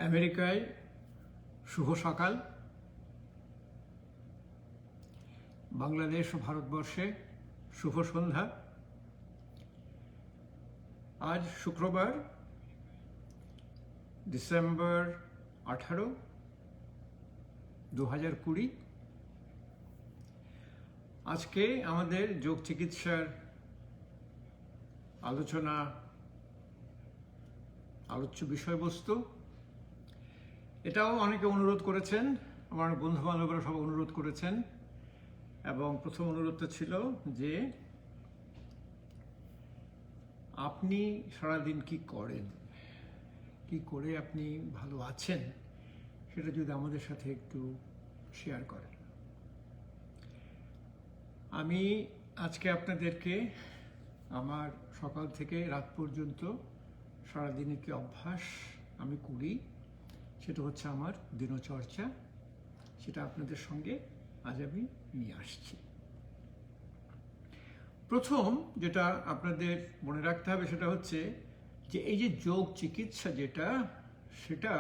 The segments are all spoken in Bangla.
আমেরিকায় শুভ সকাল, বাংলাদেশ ও ভারতবর্ষে শুভ সন্ধ্যা। আজ শুক্রবার ডিসেম্বর 18, 2020। আজকে আমাদের যোগ চিকিৎসার আলোচ্য বিষয়বস্তু, এটাও অনেকে অনুরোধ করেছেন, আমার বন্ধু বান্ধবরা সব অনুরোধ করেছেন। এবং প্রথম অনুরোধটা ছিল যে আপনি সারাদিন কি করেন, কি করে আপনি ভালো আছেন, সেটা যদি আমাদের সাথে একটু শেয়ার করেন। আমি আজকে আপনাদেরকে আমার সকাল থেকে রাত পর্যন্ত সারাদিনের কি অভ্যাস আমি করি সেটা হচ্ছে আমার দিনচর্চা, সেটা আপনাদের সঙ্গে আজ আমি নিয়ে আসছি। প্রথম যেটা আপনাদের মনে রাখতে হবে সেটা হচ্ছে যে এই যে যোগ চিকিৎসা সেটা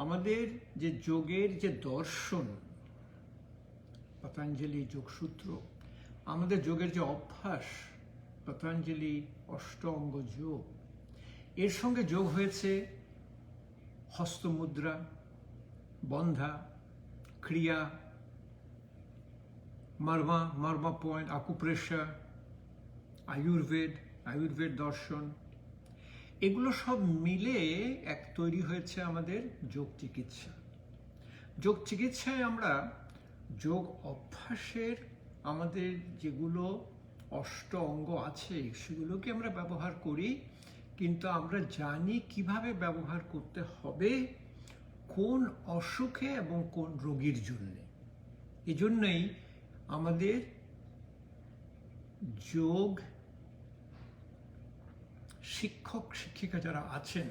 আমাদের যে যোগের যে দর্শন, পতঞ্জলি যোগসূত্র, আমাদের যোগের যে অভ্যাস, পতঞ্জলি অষ্টঅঙ্গ যোগ, এর সঙ্গে যোগ হয়েছে হস্তমুদ্রা, বন্ধা, ক্রিয়া, মার্মা পয়েন্ট, আকুপ্রেশার, আয়ুর্বেদ দর্শন, এগুলো সব মিলে এক তৈরি হয়েছে আমাদের যোগ চিকিৎসা। যোগ চিকিৎসায় আমরা যোগ অভ্যাসের আমাদের যেগুলো অষ্ট অঙ্গ আছে সেগুলোকে আমরা ব্যবহার করি, কিন্তু আমরা জানি কিভাবে ব্যবহার করতে হবে কোন অসুখে এবং কোন রোগীর জন্যে। এজন্যই আমাদের যোগ শিক্ষক শিক্ষিকা যারা আছেন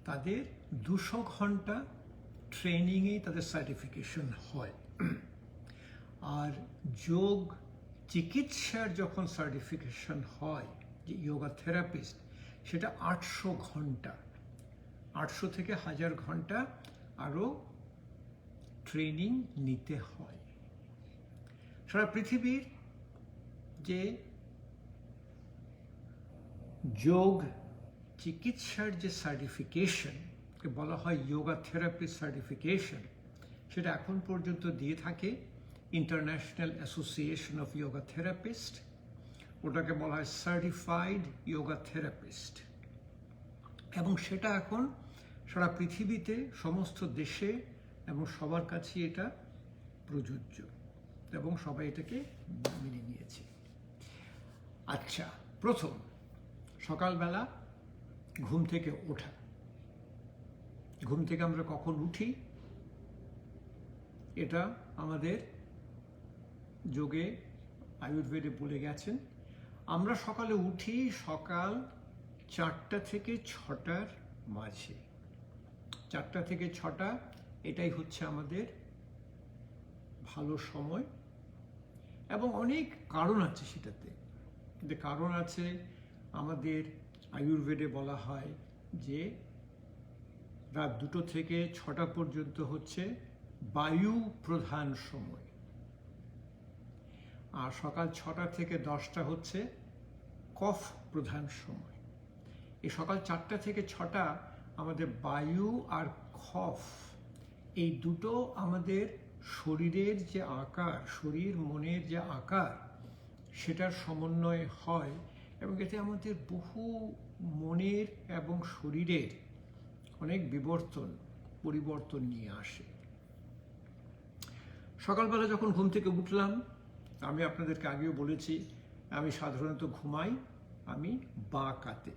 তাদের 200 ঘন্টা ট্রেনিংয়ে তাদের সার্টিফিকেশন হয়। আর যোগ চিকিৎসার যখন সার্টিফিকেশন হয়, যে যোগা থেরাপিস্ট, সেটা 800 ঘন্টা, 800 থেকে 1000 ঘন্টা আরও ট্রেনিং নিতে হয়। সারা পৃথিবীর যে যোগ চিকিৎসার যে সার্টিফিকেশন বলা হয় যোগা থেরাপি সার্টিফিকেশন, সেটা এখন পর্যন্ত দিয়ে থাকে international association of yoga therapist, ওটাকে বলা হয় সার্টিফাইড যোগা থেরাপিস্ট। এবং সেটা এখন সারা পৃথিবীতে সমস্ত দেশে এবং সবার কাছে এটা প্রযোজ্য এবং সবাই এটাকে মেনে নিয়েছে। আচ্ছা, প্রথম সকালবেলা ঘুম থেকে ওঠা। ঘুম থেকে আমরা কখন উঠি এটা আমাদের যোগে আয়ুর্বেদে বলে গেছেন। আমরা সকালে উঠি সকাল 4টা থেকে 6টার মাঝে। 4টা থেকে 6টা এটাই হচ্ছে আমাদের ভালো সময়, এবং অনেক কারণ আছে সেটাতে। কিন্তু কারণ আছে, আমাদের আয়ুর্বেদে বলা হয় যে রাত 2টো থেকে 6টা পর্যন্ত হচ্ছে বায়ু প্রধান সময়, আর সকাল 6টা থেকে 10টা হচ্ছে কফ প্রধান সময়। এই সকাল 4টা থেকে 6টা আমাদের বায়ু আর কফ, এই দুটো আমাদের শরীরের যে আকার, শরীর মনের যে আকার, সেটার সমন্বয় হয়, এবং এতে আমাদের বহু মনের এবং শরীরের অনেক পরিবর্তন নিয়ে আসে। সকালবেলা যখন ঘুম থেকে উঠলাম, আমি আপনাদেরকে আগেও বলেছি, আমি সাধারণত ঘুমাই আমি বাঁ কাতে,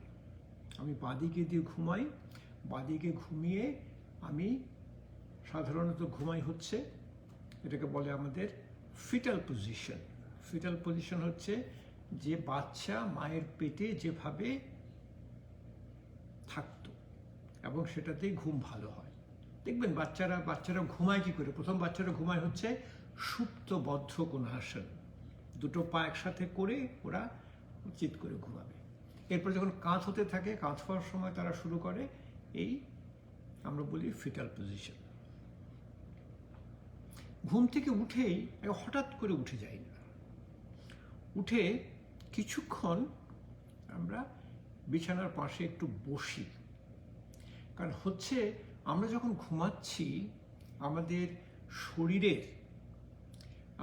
আমি বাঁদিকে দিয়ে ঘুমাই। বাঁদিকে ঘুমিয়ে আমি সাধারণত ঘুমাই হচ্ছে, এটাকে বলে আমাদের ফিটাল পজিশন। ফিটাল পজিশন হচ্ছে যে বাচ্চা মায়ের পেটে যেভাবে থাকতো, এবং সেটাতেই ঘুম ভালো হয়। দেখবেন বাচ্চারা ঘুমায় কি করে? প্রথম বাচ্চারা ঘুমায় হচ্ছে সুপ্তবদ্ধ কোণাসন, দুটো পা একসাথে করে ওরা চিৎ করে ঘুমাবে। এরপর যখন কাঁধ হতে থাকে, কাঁধ হওয়ার সময় তারা শুরু করে এই আমরা বলি ফিটাল পজিশন। ঘুম থেকে উঠেই হঠাৎ করে উঠে যাই না, উঠে কিছুক্ষণ আমরা বিছানার পাশে একটু বসি। কারণ হচ্ছে আমরা যখন ঘুমাচ্ছি আমাদের শরীরের,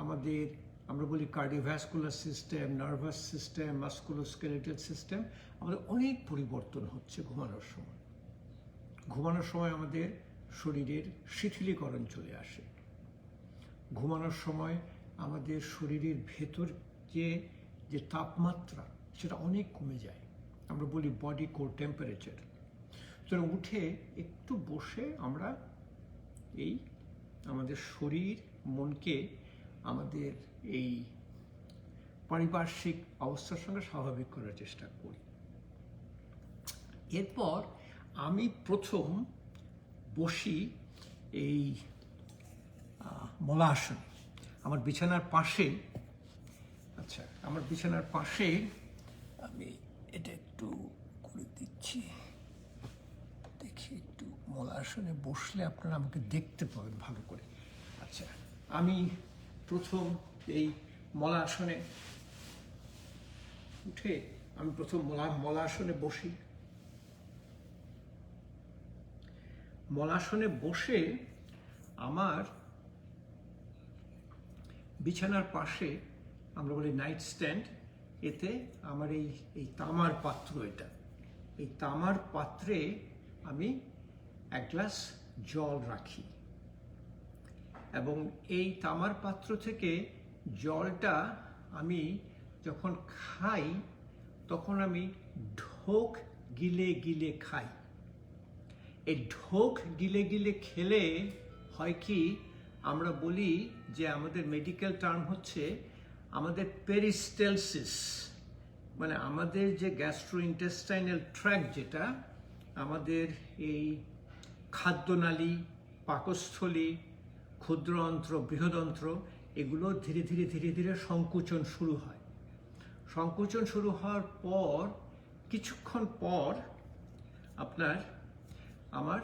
আমাদের আমরা বলি cardiovascular system, nervous system, musculoskeletal system, আমাদের অনেক পরিবর্তন হচ্ছে ঘুমানোর সময়। ঘুমানোর সময় আমাদের শরীরের শিথিলীকরণ চলে আসে। ঘুমানোর সময় আমাদের শরীরের ভেতর যে তাপমাত্রা সেটা অনেক কমে যায়, আমরা বলি বডি কোর টেম্পারেচার। সুতরাং উঠে একটু বসে আমরা এই আমাদের শরীর মনকে আমাদের এই পারিপার্শ্বিক অবস্থার সঙ্গে স্বাভাবিক করার চেষ্টা করি। এরপর আমি প্রথম বসি এই মলাসন আমার বিছানার পাশে। আচ্ছা, আমার বিছানার পাশে আমি এটা একটু করে দিচ্ছি, দেখি একটু মলাসনে বসলে আপনারা আমাকে দেখতে পাবেন ভালো করে। আচ্ছা, আমি প্রথম এই মলাসনে উঠে আমি প্রথম মলাসনে বসি। মলাসনে বসে আমার বিছানার পাশে আমরা বলি নাইট স্ট্যান্ড, এতে আমার এই তামার পাত্র, এই তামার পাত্রে আমি এক গ্লাস জল রাখি এবং এই তামার পাত্র থেকে জলটা আমি যখন খাই তখন আমি ঢোক গিলে গিলে খাই। এই ঢোক গিলে গিলে খেলে হয় কি, আমরা বলি যে আমাদের মেডিকেল টার্ম হচ্ছে আমাদের পেরিস্টেলসিস, মানে আমাদের যে গ্যাস্ট্রোইন্টেস্টাইনাল ট্র্যাক্ট, যেটা আমাদের এই খাদ্যনালী, পাকস্থলী, ক্ষুদ্রন্ত্র, বৃহদন্ত্র, এগুলো ধীরে ধীরে ধীরে ধীরে সংকুচন শুরু হয়। সংকুচন শুরু হওয়ার পর কিছুক্ষণ পর আপনার আমার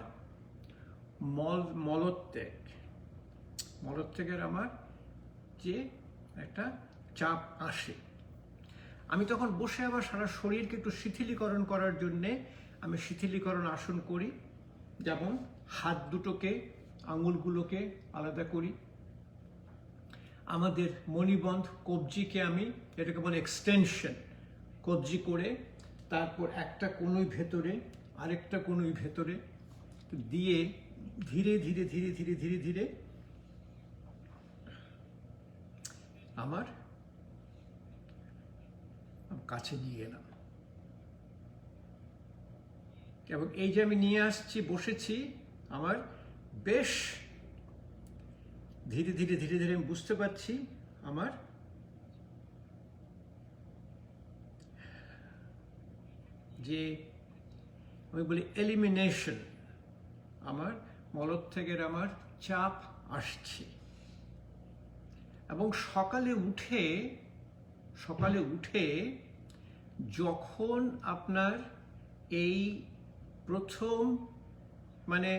মলত্যাগের আমার যে একটা চাপ আসে, আমি তখন বসে আবার সারা শরীরকে একটু শিথিলীকরণ করার জন্যে আমি শিথিলীকরণ আসন করি। যেমন হাত দুটোকে, আঙুলগুলোকে আলাদা করি, আমাদের মণিবন্ধ কবজিকে আমি এটাকে বলে এক্সটেনশন, কবজি করে তারপর একটা কনুই ভেতরে আরেকটা কনুই ভেতরে দিয়ে ধীরে ধীরে ধীরে ধীরে ধীরে ধীরে আমার কাছে নিয়ে এলাম। এবং এই যে আমি নিয়ে আসছি, বসেছি, আমার বেশ ধীরে ধীরে ধীরে ধীরে আমি বুঝতে পারছি আমার যে আমি বলি এলিমিনেশন, আমার মলত্যাগের আমার চাপ আসছে। এবং সকালে উঠে যখন আপনার এই প্রথম মানে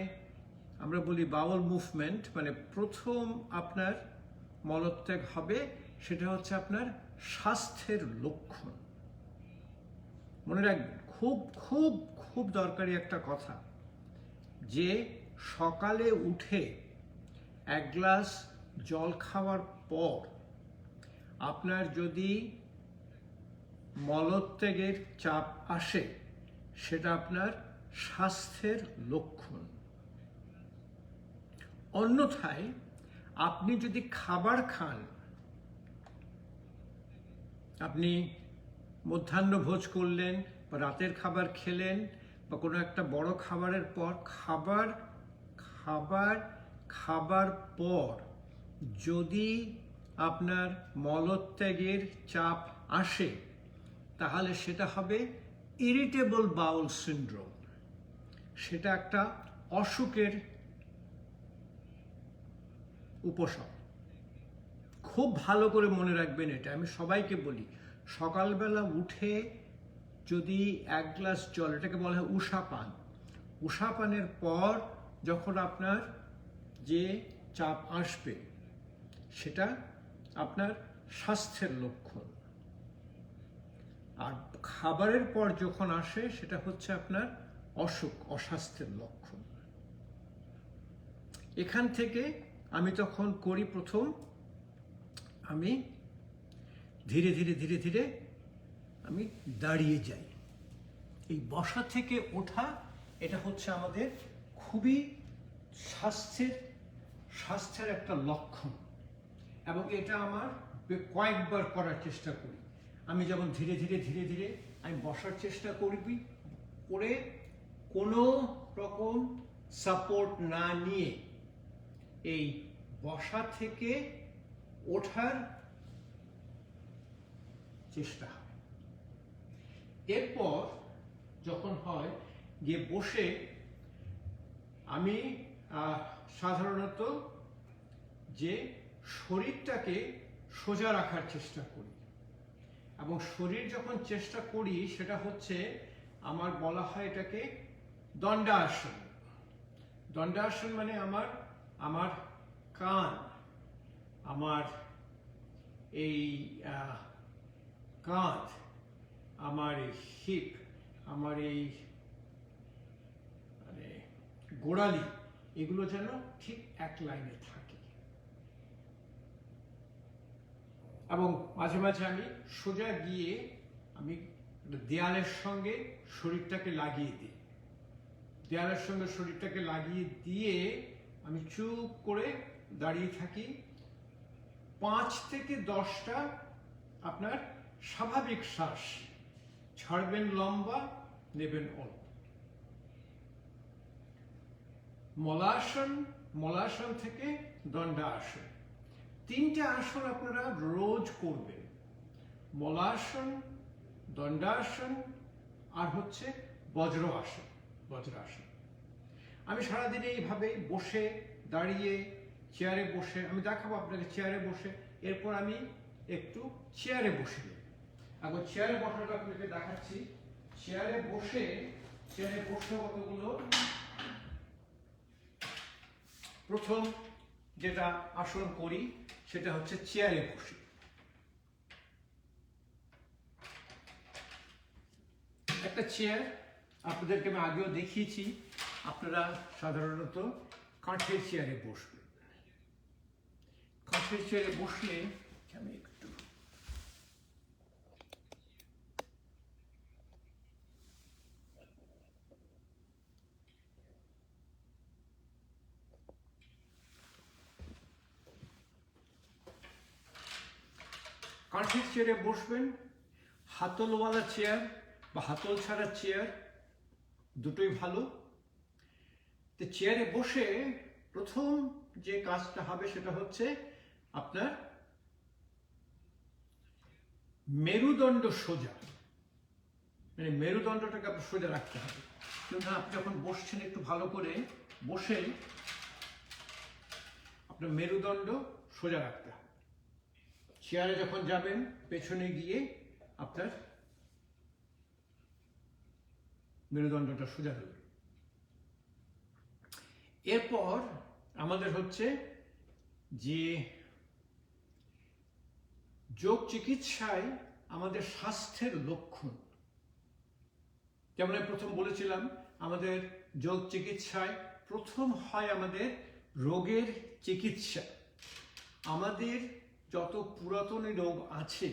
আমরা বলি বাউল মুভমেন্ট, মানে প্রথম আপনার মলত্যাগ হবে, সেটা হচ্ছে আপনার স্বাস্থ্যের লক্ষণ। মনে রাখবেন, খুব খুব খুব দরকারি একটা কথা, যে সকালে উঠে এক গ্লাস জল খাওয়ার পর আপনার যদি মলত্যাগের চাপ আসে, সেটা আপনার স্বাস্থ্যের লক্ষণ। অন্যথায় আপনি যদি খাবার খান, আপনি মধ্যাহ্নভোজ করলেন বা রাতের খাবার খেলেন বা কোনো একটা বড় খাবারের পর খাবার পর যদি আপনার মলত্যাগের চাপ আসে, তাহলে সেটা হবে ইরিটেবল বাউল সিনড্রোম। সেটা একটা অসুখের উপসর্গ। খুব ভালো করে মনে রাখবেন এটা। আমি সবাইকে বলি, সকালবেলা উঠে যদি এক গ্লাস জল, এটাকে বলা হয় উষা পান, উষা পানের পর যখন আপনার যে চাপ আসবে সেটা আপনার স্বাস্থ্যের লক্ষণ, আর খাবারের পর যখন আসে সেটা হচ্ছে আপনার অসুখ, অস্বাস্থ্যের লক্ষণ। এখান থেকে আমি তখন করি, প্রথম আমি ধীরে ধীরে ধীরে ধীরে আমি দাঁড়িয়ে যাই। এই বসা থেকে ওঠা, এটা হচ্ছে আমাদের খুবই স্বাস্থ্যের একটা লক্ষণ, এবং এটা আমার কয়েকবার করার চেষ্টা করি। আমি যেমন ধীরে ধীরে ধীরে ধীরে আমি বসার চেষ্টা করবি, করে কোনো রকম সাপোর্ট না নিয়ে এই বসা থেকে ওঠার চেষ্টা হয়। এরপর যখন হয় গিয়ে বসে, আমি সাধারণত যে শরীরটাকে সোজা রাখার চেষ্টা করি, এবং শরীর যখন চেষ্টা করি সেটা হচ্ছে আমার বলা হয় এটাকে দণ্ডাসন। দণ্ডাসন মানে আমার কান, আমার এই কাঁধ, আমার এই হিপ, আমার এই মানে গোড়ালি, এগুলো যেন ঠিক এক লাইনে থাকে। এবং মাঝে মাঝে আমি সোজা গিয়ে আমি দেয়ালের সঙ্গে শরীরটাকে লাগিয়ে দিই। দেয়ালের সঙ্গে শরীরটাকে লাগিয়ে দিয়ে আমি চুপ করে দাঁড়িয়ে থাকি। 5 থেকে 10টা আপনার স্বাভাবিক শ্বাস ছাড়বেন লম্বা, নেবেন অল্প। মলাসন, মলাসন থেকে দণ্ডাসন, 3টে আসন আপনারা রোজ করবেন। মলাসন, দণ্ডাসন, আর হচ্ছে বজ্রাসন। বজ্রাসন আমি সারাদিন এইভাবে বসে, দাঁড়িয়ে, চেয়ারে বসে, আমি দেখাবো আপনাকে চেয়ারে বসে, এরপর আমি একটু চেয়ারে বসে নেব। এখন চেয়ারে বসাটা আপনাকে দেখাচ্ছি। চেয়ারে বসে কতগুলো, প্রথম যেটা আসন করি সেটা হচ্ছে চেয়ারে বসে। একটা চেয়ার আপনাদেরকে আমি আগেও দেখিয়েছি, আপনারা সাধারণত কাঠের চেয়ারে বসবেন। কাঠের চেয়ারে বসলে আমি একটু কাঠের চেয়ারে বসবেন। হাতলওয়ালা চেয়ার বা হাতল ছাড়া চেয়ার দুটোই ভালো। তো চেয়ারে বসে প্রথম যে কাজটা হবে সেটা হচ্ছে আপনার মেরুদণ্ড সোজা, মানে মেরুদণ্ডটাকে আপনার সোজা রাখতে হবে। কিন্তু আপনি যখন বসছেন একটু ভালো করে বসে আপনার মেরুদণ্ড সোজা রাখতে হবে। চেয়ারে যখন যাবেন পেছনে গিয়ে আপনার মেরুদণ্ডটা সোজা দেবে। এরপর আমাদের হচ্ছে যে যোগ চিকিৎসায় আমাদের স্বাস্থ্যের লক্ষণ, যেমন আমি প্রথম বলেছিলাম, আমাদের যোগ চিকিৎসায় প্রথম হয় আমাদের রোগের চিকিৎসা। আমাদের যত পুরাতনী রোগ আছে,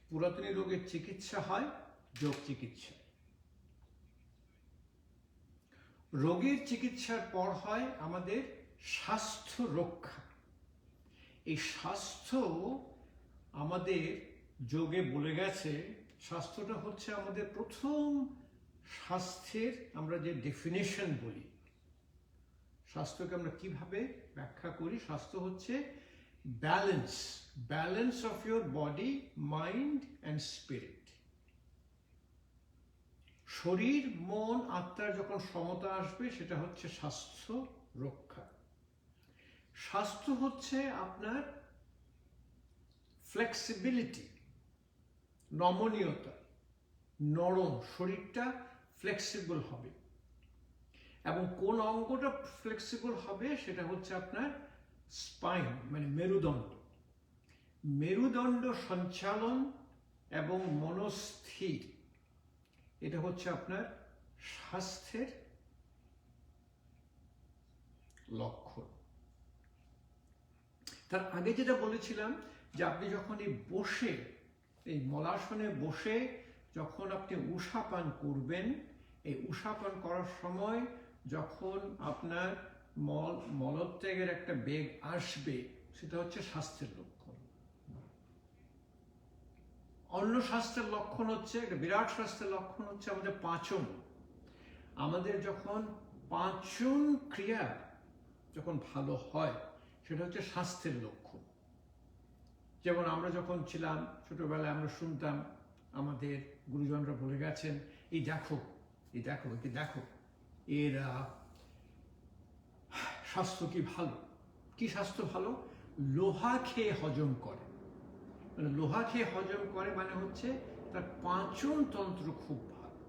পুরাতনী রোগের চিকিৎসা হয় যোগ চিকিৎসা। রোগের চিকিৎসার পর হয় আমাদের স্বাস্থ্য রক্ষা। এই স্বাস্থ্য আমাদের যোগে বলে গেছে, স্বাস্থ্যটা হচ্ছে আমাদের প্রথম স্বাস্থ্যের আমরা যে ডেফিনেশন বলি, স্বাস্থ্যকে আমরা কিভাবে ব্যাখ্যা করি, স্বাস্থ্য হচ্ছে balance of your body, mind and spirit. শরীর, মন, আত্মার যখন সমতা আসবে সেটা হচ্ছে স্বাস্থ্য রক্ষা। স্বাস্থ্য হচ্ছে আপনার ফ্লেক্সিবিলিটি, নমনীয়তা, নরম, শরীরটা ফ্লেক্সিবল হবে। এবং কোন অঙ্গটা ফ্লেক্সিবল হবে সেটা হচ্ছে আপনার স্পাইন, মানে মেরুদণ্ড। মেরুদণ্ড সঞ্চালন এবং মনস্থির, এটা হচ্ছে আপনার স্বাস্থ্যের লক্ষণ। তার আগে যেটা বলেছিলাম যে আপনি যখন এই মলাসনে বসে যখন আপনি উষাপান করবেন, এই উষাপান করার সময় যখন আপনার মলত্যাগের একটা বেগ আসবে, সেটা হচ্ছে স্বাস্থ্যের লক্ষণ। অন্য স্বাস্থ্যের লক্ষণ হচ্ছে, একটা বিরাট স্বাস্থ্যের লক্ষণ হচ্ছে আমাদের পাচন। আমাদের যখন পাচন ক্রিয়া যখন ভালো হয়, সেটা হচ্ছে স্বাস্থ্যের লক্ষণ। যেমন আমরা যখন ছিলাম ছোটবেলায় আমরা শুনতাম, আমাদের গুরুজনরা বলে গেছেন, এই দেখো এই দেখো একে দেখো, এর স্বাস্থ্য কি ভালো। কি স্বাস্থ্য ভালো? লোহা খেয়ে হজম করে। মানে লোহা খেয়ে হজম করে মানে হচ্ছে তার পাচন তন্ত্র খুব ভালো।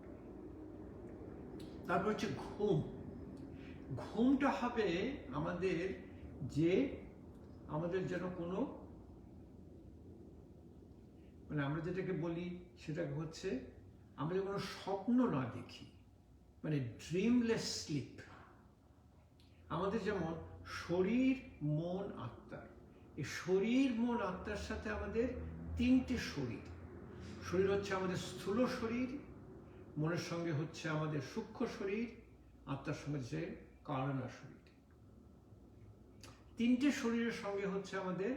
তারপর হচ্ছে ঘুম। ঘুমটা হবে আমাদের যেন কোনো, মানে আমরা যেটাকে বলি সেটা হচ্ছে আমরা যেন কোনো স্বপ্ন না দেখি, মানে ড্রিমলেস স্লিপ। আমাদের যেমন শরীর, মন, আত্মা, এই শরীর, মন, আত্মার সাথে আমাদের তিনটে শরীর। শরীর হচ্ছে আমাদের স্থূল শরীর, মনের সঙ্গে হচ্ছে আমাদের সূক্ষ্ম শরীর, আত্মার সঙ্গে হচ্ছে কারণা শরীর। তিনটে শরীরের সঙ্গে হচ্ছে আমাদের,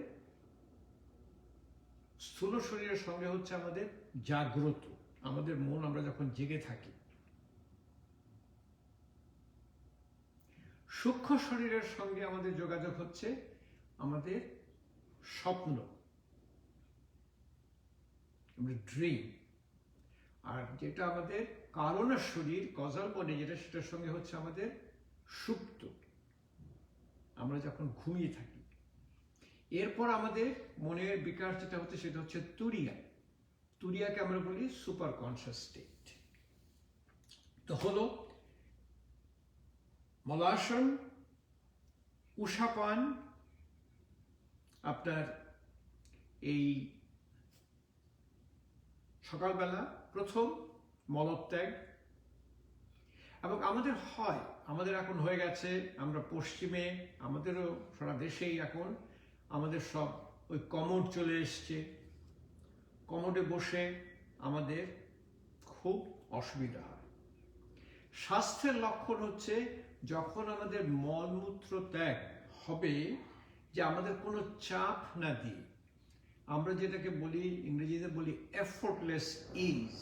স্থূল শরীরের সঙ্গে হচ্ছে আমাদের জাগ্রত, আমাদের মন, আমরা যখন জেগে থাকি। সূক্ষ্ম শরীরের সঙ্গে আমাদের যোগাযোগ হচ্ছে আমাদের স্বপ্ন, ড্রিম। আর যেটা আমাদের কারণা শরীর, কজাল বডি যেটা, সেটার সঙ্গে হচ্ছে আমাদের সুপ্ত, আমরা যখন ঘুমিয়ে থাকি। এরপর আমাদের মনের বিকাশ যেটা হচ্ছে সেটা হচ্ছে তুরিয়া। তুরিয়াকে আমরা বলি সুপার কনসিয়াস স্টেট। তো হলো মলাসন, উষাপান, আপনার এই সকালবেলা প্রথম মলত্যাগ, এবং আমাদের এখন হয়ে গেছে, আমরা পশ্চিমে, আমাদেরও সারা দেশেই এখন আমাদের সব ওই কমোড চলে এসছে। কমোডে বসে আমাদের খুব অসুবিধা হয়। স্বাস্থ্যের লক্ষণ হচ্ছে যখন আমাদের মলমূত্র ত্যাগ হবে, যে আমাদের কোনো চাপ না দিয়ে, আমরা যেটাকে বলি, ইংরেজিতে বলি এফোর্টলেস ইজ।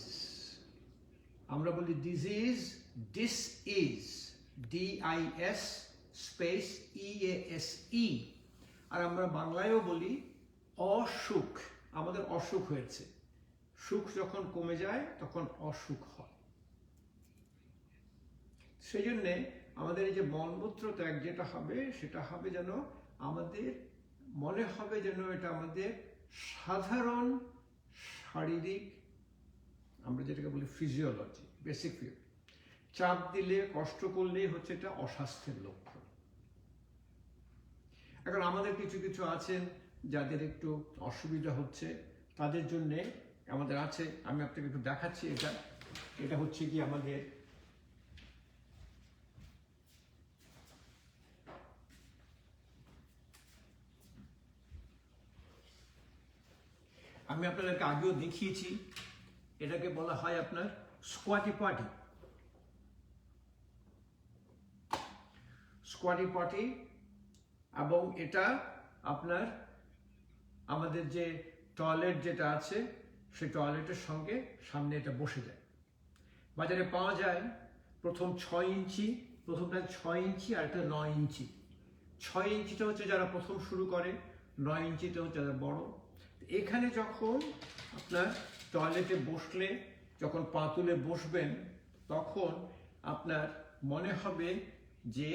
আমরা বলি ডিজিজ, ডিসইজ, DIS স্পেস EASE। আর আমরা বাংলায়ও বলি অসুখ। আমাদের অসুখ হয়েছে। সুখ যখন কমে যায় তখন অসুখ হয়। সেই জন্যে আমাদের এই যে মলমূত্র ত্যাগ যেটা হবে, সেটা হবে যেন আমাদের মনে হবে যেন এটা আমাদের সাধারণ শারীরিক, আমরা যেটাকে বলি ফিজিওলজি, বেসিক ফিজিওলজি। চাপ দিলে, কষ্ট করলেই হচ্ছে এটা অস্বাস্থ্যের লক্ষণ। এখন আমাদের কিছু কিছু আছেন যাদের একটু অসুবিধা হচ্ছে, তাদের জন্যে আমাদের আছে, আমি আপনাকে একটু দেখাচ্ছি। এটা হচ্ছে কি আমাদের আমি আপনাদেরকে আগেও দেখিয়েছি, এটাকে বলা হয় আপনার স্কোয়াটি পটি। স্কোয়াটি পটি, এবং এটা আপনার আমাদের যে টয়লেট যেটা আছে, সেই টয়লেটের সঙ্গে সামনে এটা বসে যায়। বাজারে পাওয়া যায় প্রথম 6 ইঞ্চি, প্রথমটা 6 ইঞ্চি আর একটা 9 ইঞ্চি। 6 ইঞ্চিটা হচ্ছে যারা প্রথম শুরু করে, 9 ইঞ্চিটা হচ্ছে যারা বড়। এখানে যখন আপনার টয়লেটে বসলে, যখন পা তুলে বসবেন, তখন আপনার মনে হবে যে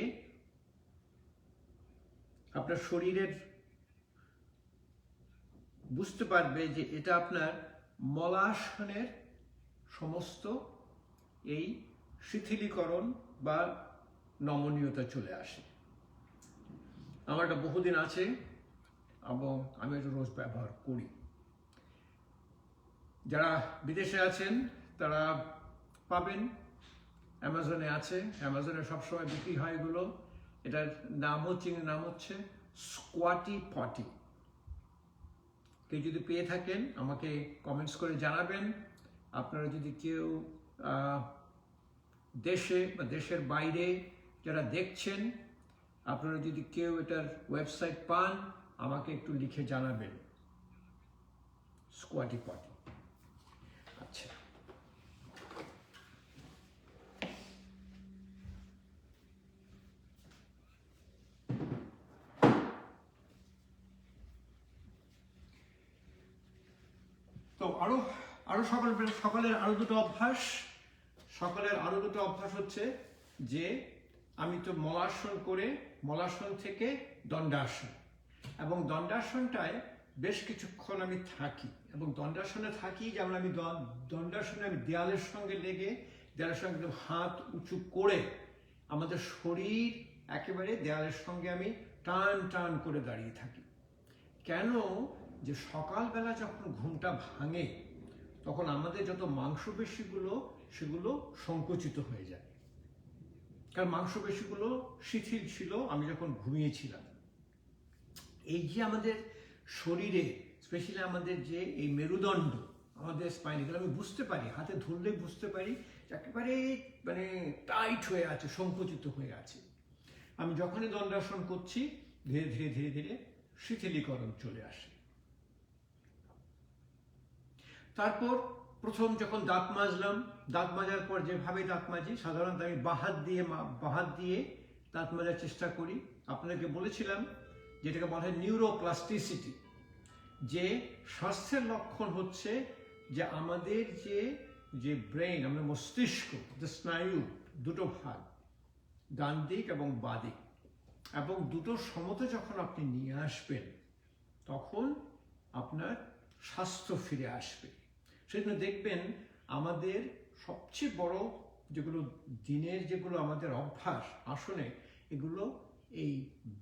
আপনার শরীরের বুঝতে পারবে যে এটা আপনার মলাসনের সমস্ত এই শিথিলীকরণ বা নমনীয়তা চলে আসে। আমার এটা বহুদিন আছে এবং আমি এটা রোজ ব্যবহার করি। যারা বিদেশে আছেন তারা পাবেন, অ্যামাজনে আছে, অ্যামাজনে সবসময় বিক্রি হয় এগুলো। এটার নাম হচ্ছে স্কোয়াটি পটি। কেউ যদি পেয়ে থাকেন আমাকে কমেন্টস করে জানাবেন। আপনারা যদি কেউ দেশে বা দেশের বাইরে যারা দেখছেন, আপনারা যদি কেউ এটার ওয়েবসাইট পান আমাকে একটু লিখে জানাবেন। স্কোয়াটি পটি। আচ্ছা, তো সকলের আরো দুটো অভ্যাস। সকলের আরো দুটো অভ্যাস হচ্ছে যে আমি তো মলাসন করে মলাসন থেকে দণ্ডাসন, এবং দণ্ডাসনটায় বেশ কিছুক্ষণ আমি থাকি, এবং দণ্ডাসনে থাকি যেমন আমি দণ্ডাসনে আমি দেয়ালের সঙ্গে লেগে, দেয়ালের সঙ্গে হাত উঁচু করে আমাদের শরীর একেবারে দেয়ালের সঙ্গে আমি টান টান করে দাঁড়িয়ে থাকি। কেন? যে সকালবেলা যখন ঘুমটা ভাঙে তখন আমাদের যত মাংসপেশিগুলো সেগুলো সংকুচিত হয়ে যায়, কারণ মাংসপেশিগুলো শিথিল ছিল আমি যখন ঘুমিয়েছিলাম। এই যে আমাদের শরীরে স্পেশালি আমাদের যে এই মেরুদণ্ড, আমাদের স্পাইন, এগুলো আমি বুঝতে পারি, হাতে ধরলে বুঝতে পারি একেবারে মানে টাইট হয়ে আছে, সংকুচিত হয়ে আছে। আমি যখনই দণ্ডাসন করছি ধীরে ধীরে ধীরে ধীরে শিথিলীকরণ চলে আসে। তারপর প্রথম যখন দাঁত মাজলাম, দাঁত মাজার পর যেভাবে দাঁত মাজি সাধারণত আমি বাহাত দিয়ে দাঁত মাজার চেষ্টা করি। আপনাদেরকে বলেছিলাম যেটাকে বলা হয় নিউরোপ্লাস্টিসিটি, যে স্বাস্থ্যের লক্ষণ হচ্ছে যে আমাদের যে ব্রেন, আমাদের মস্তিষ্ক, যে স্নায়ু দুটো ভাগ, ডান দিক এবং বাঁ দিক, এবং দুটো সমতা যখন আপনি নিয়ে আসবেন তখন আপনার স্বাস্থ্য ফিরে আসবে। সেজন্য দেখবেন আমাদের সবচেয়ে বড় যেগুলো দিনের যেগুলো আমাদের অভ্যাস আসনে, এগুলো এই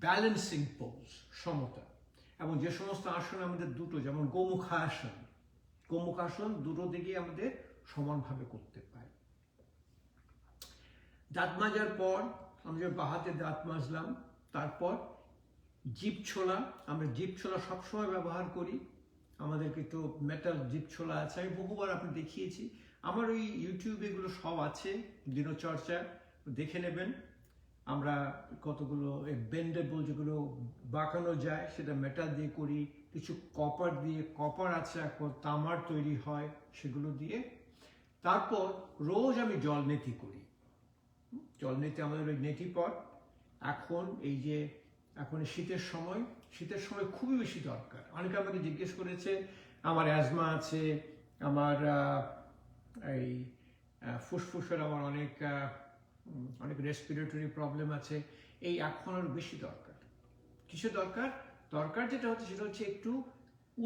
ব্যালেন্সিং পোজ, সমতা, এবং যে সমস্ত আসন আমাদের দুটো, যেমন গোমুখাসন দুটো দিকে আমাদের সমানভাবে করতে পারি। দাঁত মাজার পর আমি যে বাহাতে দাঁত মাজলাম, তারপর জিভ ছোলা, আমরা জিভ ছোলা সবসময় ব্যবহার করি। আমাদের কিন্তু মেটাল জিভ ছোলা আছে, আমি বহুবার আপনি দেখিয়েছি। আমার ওই ইউটিউবে এগুলো সব আছে, দিনচর্চা দেখে নেবেন। আমরা কতগুলো বেন্ডেবল যেগুলো বাঁকানো যায় সেটা মেটাল দিয়ে করি, কিছু কপার আছে, এখন তামার তৈরি হয় সেগুলো দিয়ে। তারপর রোজ আমি জল নেতি করি। জল নেতি আমাদের ওই নেতি পট এখন শীতের সময় খুবই বেশি দরকার। অনেকে আমাকে জিজ্ঞেস করেছে আমার অ্যাজমা আছে, আমার এই ফুসফুসের আমার অনেক রেসপিরেটরি প্রবলেম আছে, এই এখন আরো বেশি দরকার। কিসের দরকার যেটা হচ্ছে সেটা হচ্ছে একটু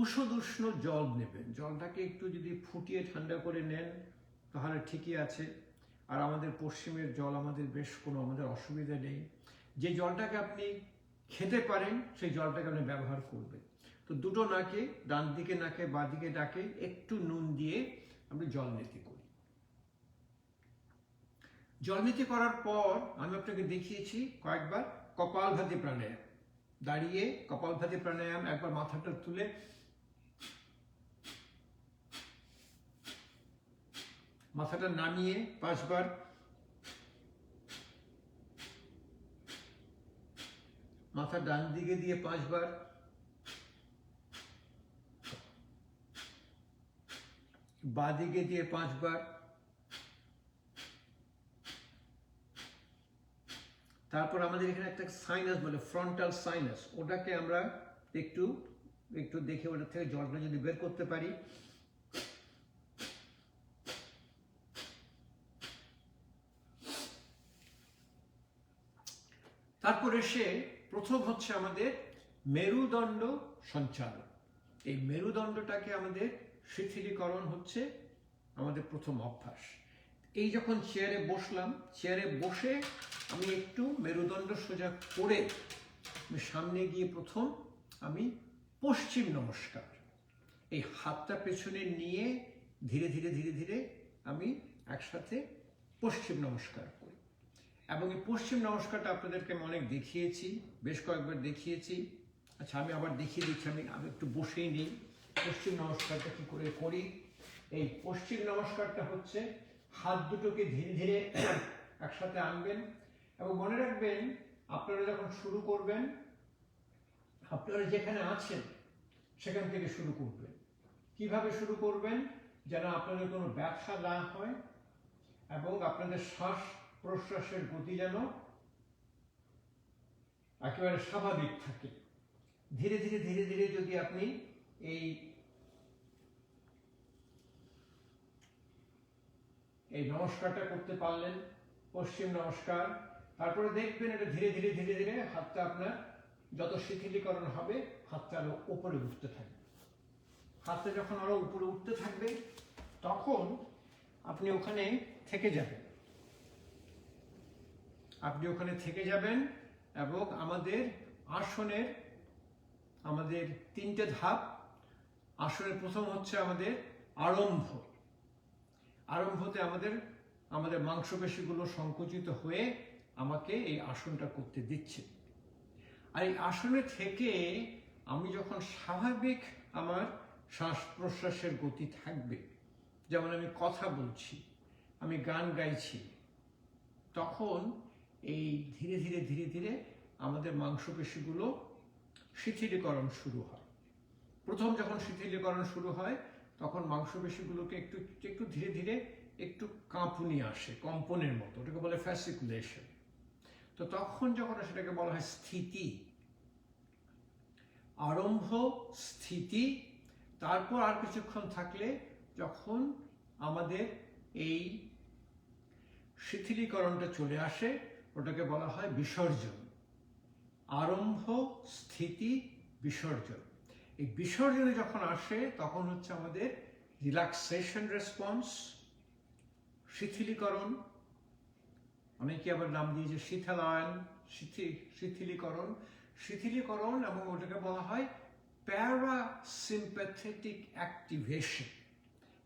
উষ্ণ জল নেবেন। জলটাকে একটু যদি ফুটিয়ে ঠান্ডা করে নেন তাহলে ঠিকই আছে। আর আমাদের পশ্চিমের জল আমাদের আমাদের অসুবিধা নেই। যে জলটাকে আপনি খেতে পারেন সেই জলটাকে আপনি ব্যবহার করবেন। তো দুটো নাকে, ডান দিকে নাকে বাঁ দিকে ডাকে একটু নুন দিয়ে আমরা জল নেতি করি। জল নেতি করার পর আমি আপনাকে দেখিয়েছি কয়েকবার কপালভাতি প্রাণায়াম। দাঁড়িয়ে কপালভাতি প্রাণায়াম, একবার মাথাটা তুলে মাথাটা নামিয়ে 5 বার, মাথা ডান দিকে দিয়ে 5 বার, বাঁ দিকে দিয়ে 5 বার, তারপর আমাদের এখানে একটা সাইনাস বলে ফ্রন্টাল সাইনাস, ওটাকে আমরা একটু দেখে ওটা থেকে জলটা যদি বের করতে পারি। তারপর এসে প্রথম হচ্ছে আমাদের মেরুদণ্ড সঞ্চালন। এই মেরুদণ্ডটাকে আমাদের শিথিলীকরণ হচ্ছে আমাদের প্রথম অভ্যাস। এই যখন চেয়ারে বসলাম, চেয়ারে বসে আমি একটু মেরুদণ্ড সোজা করে আমি সামনে গিয়ে প্রথম আমি পশ্চিম নমস্কার, এই হাতটা পেছনে নিয়ে ধীরে ধীরে ধীরে ধীরে আমি একসাথে পশ্চিম নমস্কার করি। এবং এই পশ্চিম নমস্কারটা আপনাদেরকে আমি অনেক দেখিয়েছি, বেশ কয়েকবার দেখিয়েছি। আচ্ছা, আমি আবার দেখিয়ে দিচ্ছি, আমি একটু বসেই নিই। পশ্চিম নমস্কারটা কি করে করি? এই পশ্চিম নমস্কারটা হচ্ছে হাত দুটোকে ধীরে ধীরে একসাথে আনবেন এবং মনে রাখবেন আপনারা যখন শুরু করবেন, আপনারা যেখানে আছেন সেখান থেকে শুরু করবেন। কিভাবে শুরু করবেন? যেন আপনাদের কোনো ব্যথা না হয় এবং আপনাদের শ্বাস প্রশ্বাসের গতি যেন একেবারে স্বাভাবিক থাকে। ধীরে ধীরে ধীরে ধীরে যদি আপনি এই নমস্কারটা করতে পারলেন, পশ্চিম নমস্কার, তারপরে দেখবেন এটা ধীরে ধীরে ধীরে ধীরে হাতটা আপনার যত শিথিলীকরণ হবে হাতটা আরো উপরে উঠতে থাকবে। হাতটা যখন আরো উপরে উঠতে থাকবে তখন আপনি ওখানে থেকে যাবেন। আপনি ওখানে থেকে যাবেন এবং আমাদের আসনের আমাদের 3টে ধাপ। আসনের প্রথম হচ্ছে আমাদের আরম্ভ। আরম্ভতে আমাদের মাংসপেশিগুলো সংকুচিত হয়ে আমাকে এই আসনটা করতে দিচ্ছে। আর এই আসনে থেকে আমি যখন স্বাভাবিক আমার শ্বাস প্রশ্বাসের গতি থাকবে, যেমন আমি কথা বলছি, আমি গান গাইছি, তখন এই ধীরে ধীরে ধীরে ধীরে আমাদের মাংসপেশিগুলো শিথিলীকরণ শুরু হয়। প্রথম যখন শিথিলীকরণ শুরু হয় তখন মাংসপেশিগুলোকে একটু একটু ধীরে ধীরে একটু কাঁপুনি আসে, কম্পনের মতো, ওটাকে বলে ফ্যাসিকুলেশন। তো তখন যখন সেটাকে বলা হয় স্থিতি, আরম্ভ, স্থিতি, তারপর আর কিছুক্ষণ থাকলে যখন আমাদের এই শিথিলীকরণটা চলে আসে ওটাকে বলা হয় বিসর্জন। আরম্ভ, স্থিতি, বিসর্জন। এই বিসর্জনে যখন আসে তখন হচ্ছে আমাদের রিল্যাক্সেশন রেসপন্স, শিথিলীকরণ, অনেকে আবার নাম দিয়েছে শিথিলায়ন, শিথিলীকরণ, শিথিলীকরণ, এবং ওটাকে বলা হয় প্যারাসিম্প্যাথেটিক অ্যাক্টিভেশন,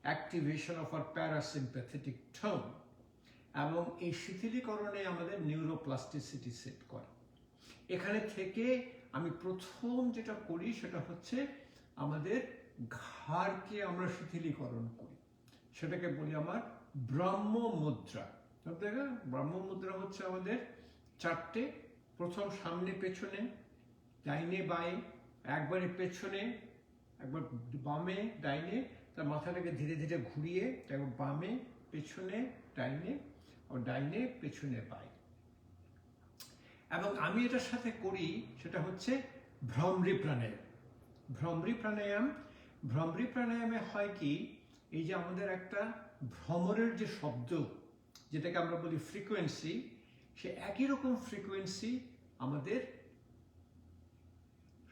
অ্যাক্টিভেশন অফ আর প্যারাসিম্প্যাথেটিক টোন। এবং এই শিথিলীকরণে আমাদের নিউরোপ্লাস্টিসিটি সেট করে। এখানে থেকে আমি প্রথম যেটা করি সেটা হচ্ছে আমাদের ঘাড়কে আমরা শিথিলীকরণ করি, সেটাকে বলি আমার ব্রহ্ম মুদ্রা। ব্রহ্ম মুদ্রা হচ্ছে আমাদের 4টে, প্রথম সামনে পেছনে, ডাইনে বাঁয়ে, একবারে পেছনে, একবার বামে ডাইনে, তার মাথাটাকে ধীরে ধীরে ঘুরিয়ে একবার বামে পেছনে ডাইনে, আর ডাইনে পেছনে বাঁয়ে। এবং আমি এটার সাথে করি সেটা হচ্ছে ভ্রমরি প্রাণায়াম। ভ্রমরি প্রাণায়াম, ভ্রমরি প্রাণায়ামে হয় কি, এই যে আমাদের একটা ভ্রমরের যে শব্দ যেটাকে আমরা বলি ফ্রিকোয়েন্সি, সে একই রকম ফ্রিকোয়েন্সি আমাদের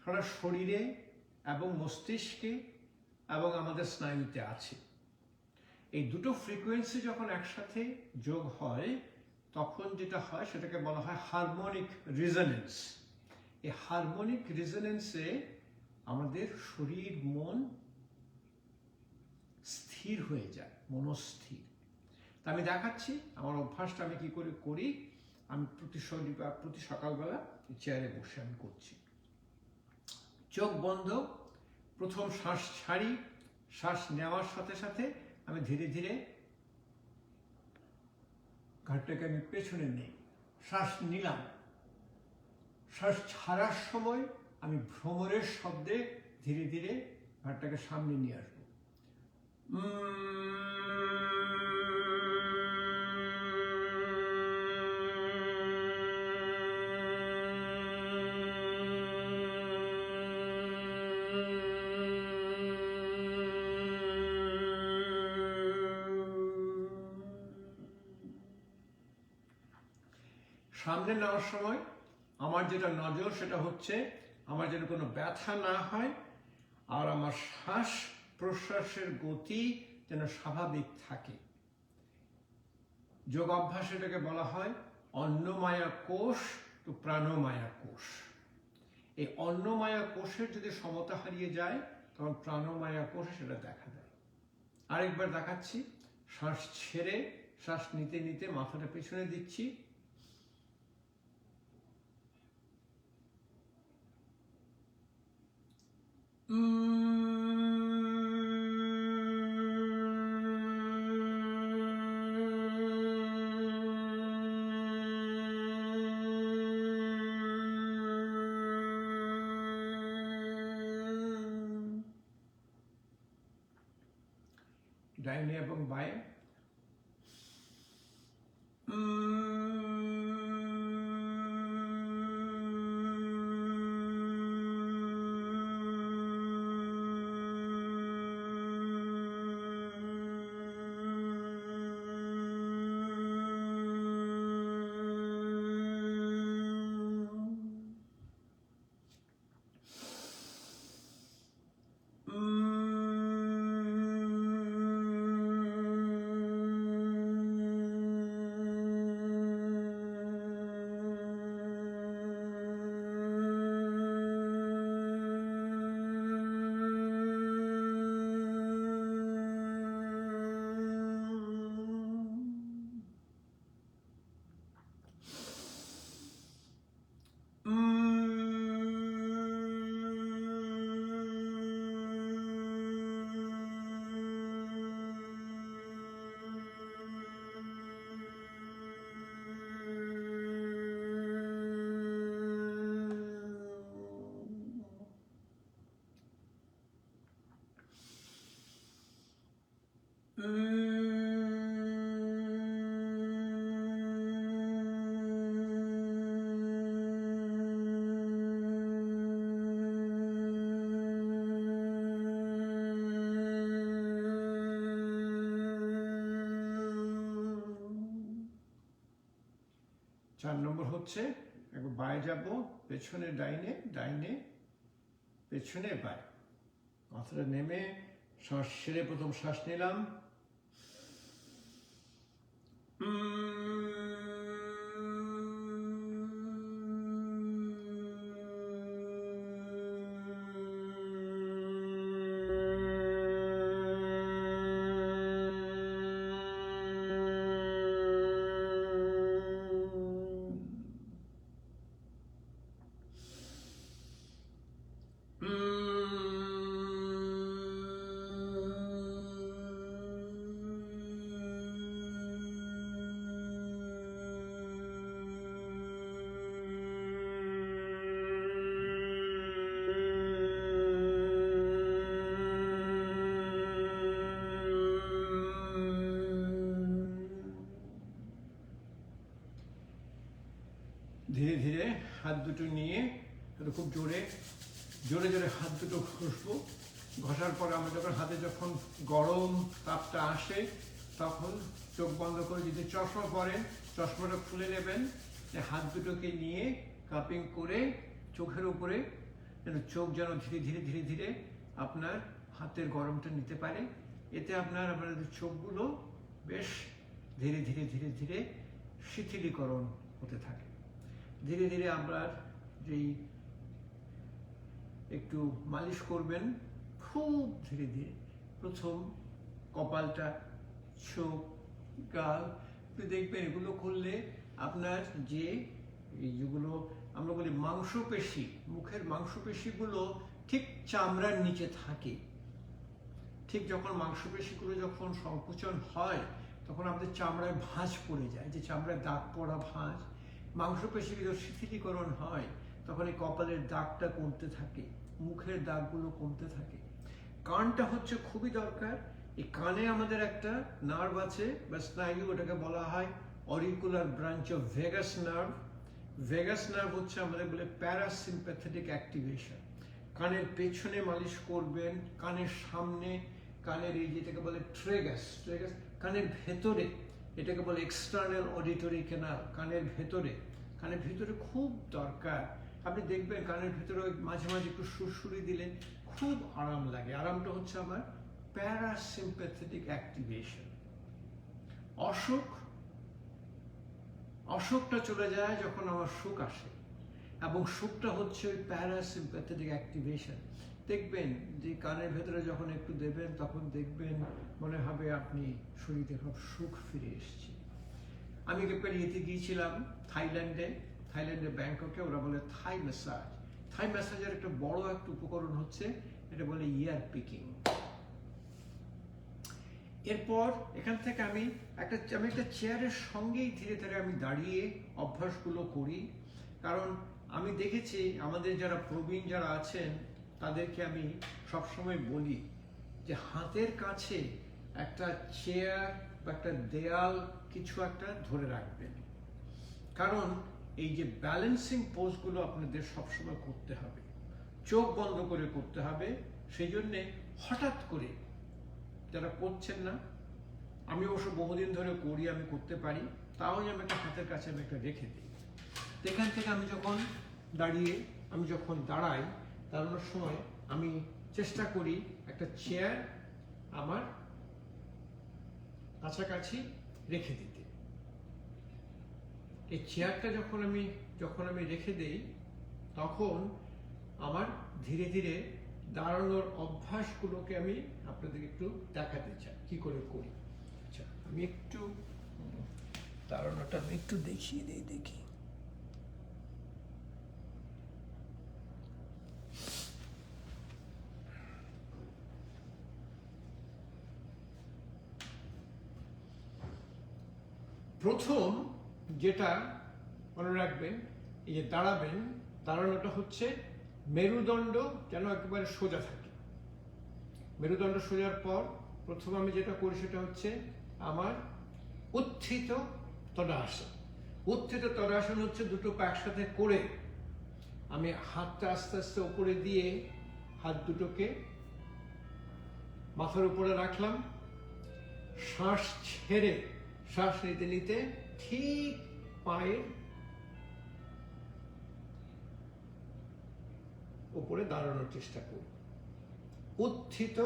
সারা শরীরে এবং মস্তিষ্কে এবং আমাদের স্নায়ুতে আছে। এই দুটো ফ্রিকোয়েন্সি যখন একসাথে যোগ হয় তখন যেটা হয় সেটাকে বলা হয় হারমোনিক রেজোন্যান্স। এই হারমোনিক রেজোন্যান্সে আমাদের শরীর মন স্থির হয়ে যায়, মনস্থির। তা আমি দেখাচ্ছি আমার অভ্যাসটা আমি কি করে করি। আমি প্রতি সকালবেলা চেয়ারে বসে আমি করছি। চোখ বন্ধ, প্রথম শ্বাস ছাড়ি, শ্বাস নেওয়ার সাথে সাথে আমি ধীরে ধীরে ঘাটটাকে আমি পেছনে নিই, শ্বাস নিলাম। শ্বাস ছাড়ার সময় আমি ভ্রমরের শব্দে ধীরে ধীরে ঘাটটাকে সামনে নিয়ে আসবো। সামনে নেওয়ার সময় আমার যেটা নজর সেটা হচ্ছে আমার যেন কোনো ব্যথা না হয় আর আমার শ্বাস প্রশ্বাসের গতি যেন স্বাভাবিক থাকে। যোগ অভ্যাস এটাকে বলা হয় অন্নমায়া কোষ তো প্রাণমায়া কোষ। এই অন্নমায়া কোষের যদি সমতা হারিয়ে যায় তখন প্রাণমায়া কোষে সেটা দেখা দেয়। আরেকবার দেখাচ্ছি, শ্বাস ছেড়ে শ্বাস নিতে নিতে মাথাটা পেছনে দিচ্ছি, ডাইনে এবং বায়ে চার নম্বর হচ্ছে একবার বায়ে যাব, পেছনে ডাইনে, ডাইনে পেছনে বায়ে, মাথাটা নেমে শ্বাস ছেড়ে প্রথম শ্বাস নিলাম, ধীরে ধীরে হাত দুটো নিয়ে খুব জোরে জোরে জোরে হাত দুটো ঘষবো। ঘষার পরে আমরা যখন হাতে যখন গরম তাপটা আসে তখন চোখ বন্ধ করে, যদি চশমা পরেন চশমাটা খুলে নেবেন, হাত দুটোকে নিয়ে কাপিং করে চোখের উপরে যেন চোখ যেন ধীরে ধীরে ধীরে ধীরে আপনার হাতের গরমটা নিতে পারে। এতে আপনাদের চোখগুলো বেশ ধীরে ধীরে ধীরে ধীরে শিথিলীকরণ হতে থাকে। ধীরে ধীরে আপনার যেই একটু মালিশ করবেন খুব ধীরে ধীরে, প্রথম কপালটা, চোখ, গাল, দেখবেন এগুলো করলে আপনার যে যেগুলো আমরা বলি মাংসপেশি, মুখের মাংসপেশিগুলো ঠিক চামড়ার নিচে থাকে। ঠিক যখন মাংসপেশিগুলো যখন সংকোচন হয় তখন আমাদের চামড়ায় ভাঁজ পড়ে যায়, যে চামড়ায় দাগ পড়া ভাঁজ, মাংসপেশি যখন শিথিলীকরণ হয় তখন এই কপালের দাগটা কমতে থাকে, মুখের দাগগুলো কমতে থাকে। কানটা হচ্ছে খুবই দরকার। এই কানে আমাদের একটা নার্ভ আছে বা স্নায়ু, ওটাকে বলা হয় auricular branch of vagus nerve. Vagus nerve হচ্ছে আমাদের বলে প্যারাসিম্প্যাথেটিক অ্যাক্টিভেশন। কানের পেছনে মালিশ করবেন, কানের সামনে, কানের এই যেটাকে বলে ট্রেগাস, ট্রেগাস কানের ভেতরে, এটাকে বলে এক্সটার্নাল অডিটরি ক্যানাল, কানের ভেতরে, কানের ভেতরে খুব দরকার। আপনি দেখবেন কানের ভেতরে মাঝে মাঝে একটু সুরসুরি দিলে খুব আরাম লাগে। আরামটা হচ্ছে আমার প্যারাসিম্প্যাথেটিক অ্যাক্টিভেশন। অসুখ অসুখটা চলে যায় যখন আমার সুখ আসে, এবং সুখটা হচ্ছে ওই প্যারাসিম্প্যাথেটিক অ্যাক্টিভেশন। দেখবেন যে কানের ভেতরে যখন একটু দেবেন তখন দেখবেন মনে হবে আপনি শরীরে সব সুখ ফিরে এসেছে। আমি একবার ইয়েতে গিয়েছিলাম থাইল্যান্ডে ব্যাংককে, ওরা বলে থাই ম্যাসাজ। থাই ম্যাসাজের একটা বড় একটা উপকরণ হচ্ছে এটা বলে ইয়ার পিকিং। এরপর এখান থেকে আমি একটা চেয়ারের সঙ্গেই ধীরে ধীরে আমি দাঁড়িয়ে অভ্যাসগুলো করি, কারণ আমি দেখেছি আমাদের যারা প্রবীণ যারা আছেন তাদেরকে আমি সবসময় বলি যে হাতের কাছে একটা চেয়ার বা একটা দেয়াল কিছু একটা ধরে রাখবেন, কারণ এই যে ব্যালেন্সিং পোজগুলো আপনাদের সবসময় করতে হবে, চোখ বন্ধ করে করতে হবে। সেই জন্যে হঠাৎ করে যারা করছেন না, আমি অবশ্য বহুদিন ধরে করি, আমি করতে পারি, তাও আমি একটা হাতের কাছে আমি একটা রেখে দিই। এখান থেকে আমি যখন দাঁড়াই, দাঁড়ানোর সময় আমি চেষ্টা করি একটা চেয়ার আমার কাছাকাছি রেখে দিতে। এই চেয়ারটা যখন আমি রেখে দেই তখন আমার ধীরে ধীরে দাঁড়ানোর অভ্যাসগুলোকে আমি আপনাদেরকে একটু দেখাতে চাই কি করে করি। আচ্ছা, আমি একটু দাঁড়ানোটা আমি একটু দেখিয়ে দিই, দেখি। প্রথম যেটা মনে রাখবেন, এই যে দাঁড়ানোটা হচ্ছে মেরুদণ্ড যেন একেবারে সোজা থাকে। মেরুদণ্ড সোজার পর প্রথম আমি যেটা করি সেটা হচ্ছে আমার উত্থিত তদাসন। উত্থিত তদাসন হচ্ছে দুটো পা একসাথে করে আমি হাতটা আস্তে আস্তে উপরে দিয়ে হাত দুটোকে মাথার উপরে রাখলাম, শ্বাস ছেড়ে শ্বাস নিতে নিতে ঠিক পায়ের উপরে দাঁড়ানোর চেষ্টা করি। উত্থিত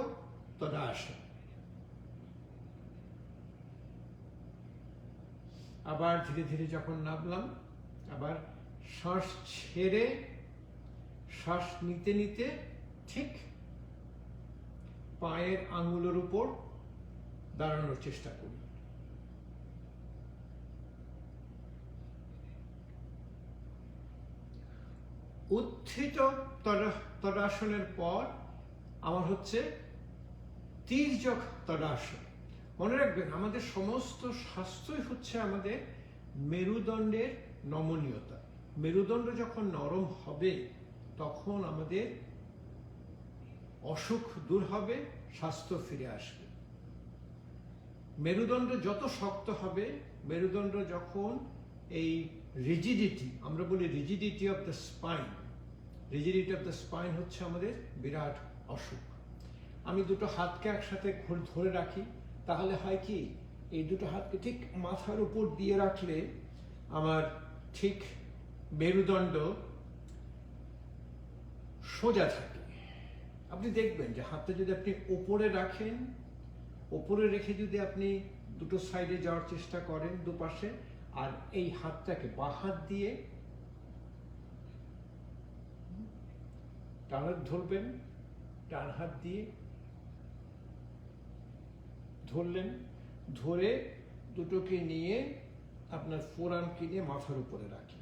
তদাসন। আবার ধীরে ধীরে যখন নামলাম, আবার শ্বাস ছেড়ে শ্বাস নিতে নিতে ঠিক পায়ের আঙুলের উপর দাঁড়ানোর চেষ্টা করি। উত্থিত তদাসনের পর আমার হচ্ছে তির্যক তদাসন। মনে রাখবেন আমাদের সমস্ত স্বাস্থ্যই হচ্ছে আমাদের মেরুদণ্ডের নমনীয়তা। মেরুদণ্ড যখন নরম হবে তখন আমাদের অসুখ দূর হবে, স্বাস্থ্য ফিরে আসবে। মেরুদণ্ড যত শক্ত হবে, মেরুদণ্ড যখন এই রিজিডিটি, আমরা বলি rigidity of the spine, rigidity of the spine হচ্ছে আমাদের বিরাট অসুখ। আমি দুটো হাতকে একসাথে ধরে রাখি, তাহলে হয় কি, এই দুটো হাতকে ঠিক মাথার উপর দিয়ে রাখলে আমার ঠিক মেরুদণ্ড সোজা থাকে। আপনি দেখবেন যে হাতটা যদি আপনি ওপরে রাখেন, ওপরে রেখে যদি আপনি দুটো সাইডে যাওয়ার চেষ্টা করেন দুপাশে, আর এই হাতটাকে বাঁ হাত দিয়ে ডান হাত ধরবেন, ডান হাত দিয়ে ধরলেন, ধরে দুটোকে নিয়ে আপনার ফোরআর্মকে নিয়ে মাথার উপরে রাখি,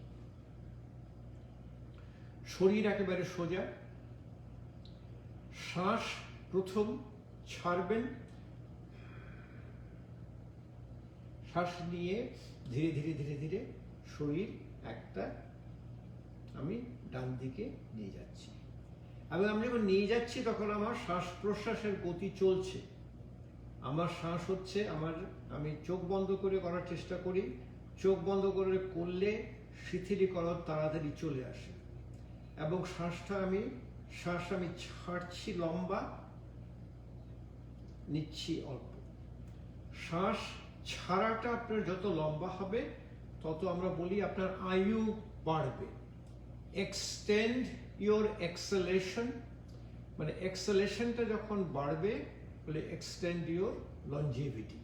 শরীর একেবারে সোজা। শ্বাস প্রথম ছাড়বেন, শ্বাস নিয়ে ধীরে ধীরে ধীরে ধীরে শরীর একটা আমি ডান দিকে নিয়ে যাচ্ছি, এবং আমি যখন নিয়ে যাচ্ছি তখন আমার শ্বাস প্রশ্বাসের গতি চলছে। আমার শ্বাস হচ্ছে আমি চোখ বন্ধ করে করার চেষ্টা করি, চোখ বন্ধ করে করলে শিথিলীকরণ তাড়াতাড়ি চলে আসে, এবং শ্বাস আমি ছাড়ছি লম্বা, নিচ্ছি অল্প। শ্বাস ছাড়াটা আপনার যত লম্বা হবে তত আমরা বলি আপনার আয়ু বাড়বে। এক্সটেন্ড ইওর এক্সেলেশন, মানে এক্সেলেশনটা যখন বাড়বে বলে এক্সটেন্ড ইওর লঞ্জিভিটি।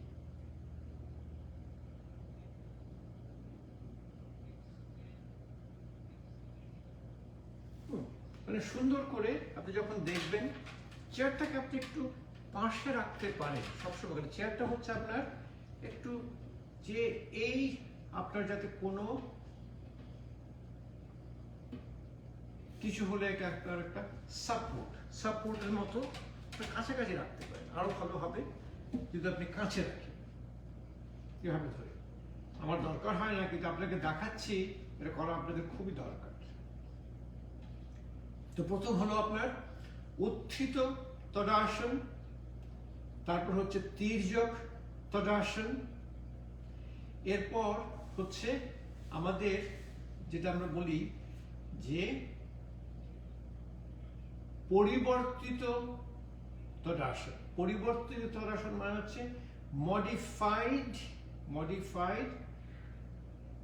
মানে সুন্দর করে আপনি যখন দেখবেন চেয়ারটাকে আপনি একটু পাশে রাখতে পারেন সবসময়। চেয়ারটা হচ্ছে আপনার একটু যে এই আপনার যাতে কোনো কিছু হলে এটা আপনার একটা সাপোর্টের মতো কাছাকাছি রাখতে পারেন, আরো ভালো হবে যদি আপনি কাছে রাখেন এভাবে ধরে। আমার দরকার হয় না, কিন্তু আপনাকে দেখাচ্ছি এটা করা আপনাদের খুবই দরকার। তো প্রথম হলো আপনার উত্থিত তদাসন, তারপর হচ্ছে তির্যক তদাসন, এরপর হচ্ছে আমাদের যেটা আমরা বলি যে পরিবর্তিত তদাসন। পরিবর্তিত তদাসন মানে হচ্ছে মডিফাইড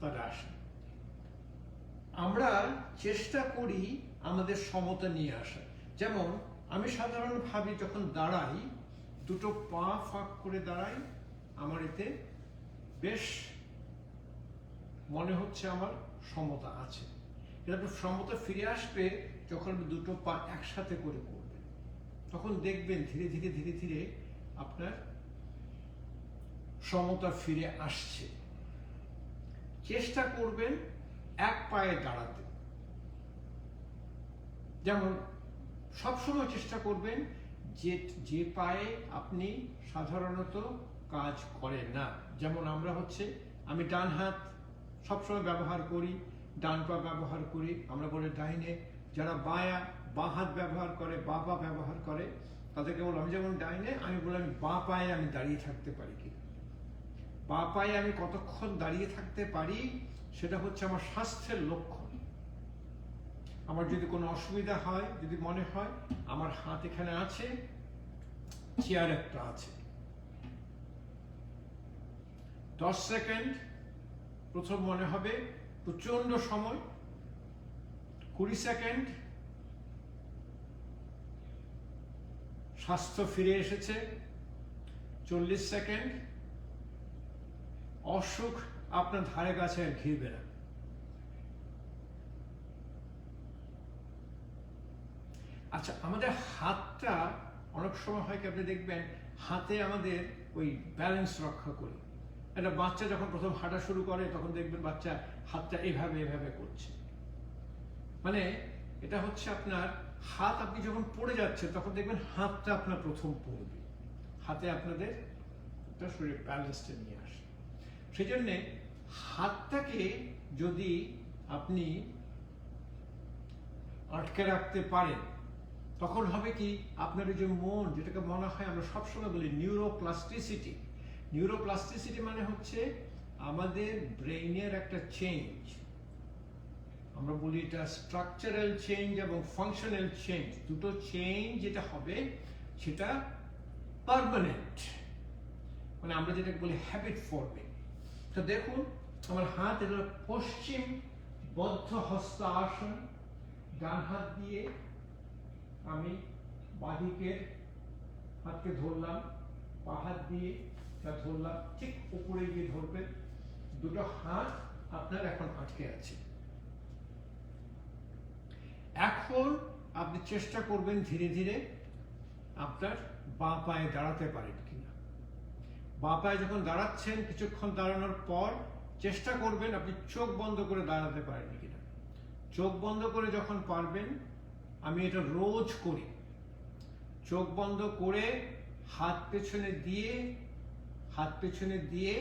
তদাসন। আমরা চেষ্টা করি আমাদের সমতা নিয়ে আসা। যেমন আমি সাধারণভাবে যখন দাঁড়াই, দুটো পা ফাঁক করে দাঁড়াই, আমার এতে বেশ মনে হচ্ছে আমার সমতা আছে। এরপর সমতা ফিরে আসবে যখন দুটো পা একসাথে করে করবেন, তখন দেখবেন ধীরে ধীরে ধীরে ধীরে আপনার সমতা ফিরে আসছে। চেষ্টা করবেন এক পায়ে দাঁড়াতে। যেমন সবসময় চেষ্টা করবেন যে পায়ে আপনি সাধারণত কাজ করেন না। যেমন আমি ডান হাত সবসময় ব্যবহার করি, ডান পা ব্যবহার করি। আমরা বলি ডাইনে, যারা বাঁ হাত ব্যবহার করে, বা পা ব্যবহার করে, তাদেরকে বললাম আমি যেমন ডাইনে, আমি বললাম বাঁ পায়ে আমি দাঁড়িয়ে থাকতে পারি কিনা। বাঁ পায়ে আমি কতক্ষণ দাঁড়িয়ে থাকতে পারি সেটা হচ্ছে আমার স্বাস্থ্যের লক্ষণ। আমার যদি কোনো অসুবিধা হয়, যদি মনে হয় আমার হাত এখানে আছে, চেয়ার একটা আছে, 10 সেকেন্ড প্রথম মনে হবে প্রচন্ড সময়, 20 সেকেন্ড স্বাস্থ্য ফিরে এসেছে, 40 সেকেন্ড অসুখ আপনার ধারে কাছে আর ঘিরবে না। আচ্ছা, আমাদের হাতটা অনেক সময় হয় কি, আপনি দেখবেন হাতে আমাদের ওই ব্যালেন্স রক্ষা করি। একটা বাচ্চা যখন প্রথম হাঁটা শুরু করে, তখন দেখবেন বাচ্চা হাতটা এভাবে করছে। মানে এটা হচ্ছে আপনার হাত, আপনি যখন পড়ে যাচ্ছেন তখন দেখবেন হাতটা আপনার প্রথম পড়বে। হাতে আপনাদের শরীরের ব্যালেন্সটা নিয়ে আসে। সেই জন্যে হাতটাকে যদি আপনি আটকে রাখতে পারেন, তখন হবে কি, আপনার যে মন, যেটাকে মনে হয় আমরা সবসময় বলি নিউরোপ্লাস্টিসিটি। নিউরোপ্লাস্টিসিটি মানে হচ্ছে আমাদের ব্রেইনের একটা চেঞ্জ। আমরা বলি এটা স্ট্রাকচারাল চেঞ্জ এবং ফাংশনাল চেঞ্জ, দুটো চেঞ্জ যেটা হবে সেটা পার্মানেন্ট, মানে আমরা যেটাকে বলি হ্যাবিট ফর্মিং। তো দেখুন আমার হাত, এটা পশ্চিম বদ্ধ হস্তাসন। ডান হাত দিয়ে আমি বাঁদিকের হাতকে ধরলাম, পা হাত দিয়ে ধরলাম, ঠিক উপরে গিয়ে ধরবেন। দুটো হাত আপনার এখন আটকে আছে। এখন আপনি চেষ্টা করবেন ধীরে ধীরে আপনার বাঁ পায়ে দাঁড়াতে পারেন কিনা। বাঁ পায়ে যখন দাঁড়াচ্ছেন, কিছুক্ষণ দাঁড়ানোর পর চেষ্টা করবেন আপনি চোখ বন্ধ করে দাঁড়াতে পারেন কিনা। চোখ বন্ধ করে যখন পারবেন, আমি এটা রোজ করি, চোখ বন্ধ করে হাত পেছনে দিয়ে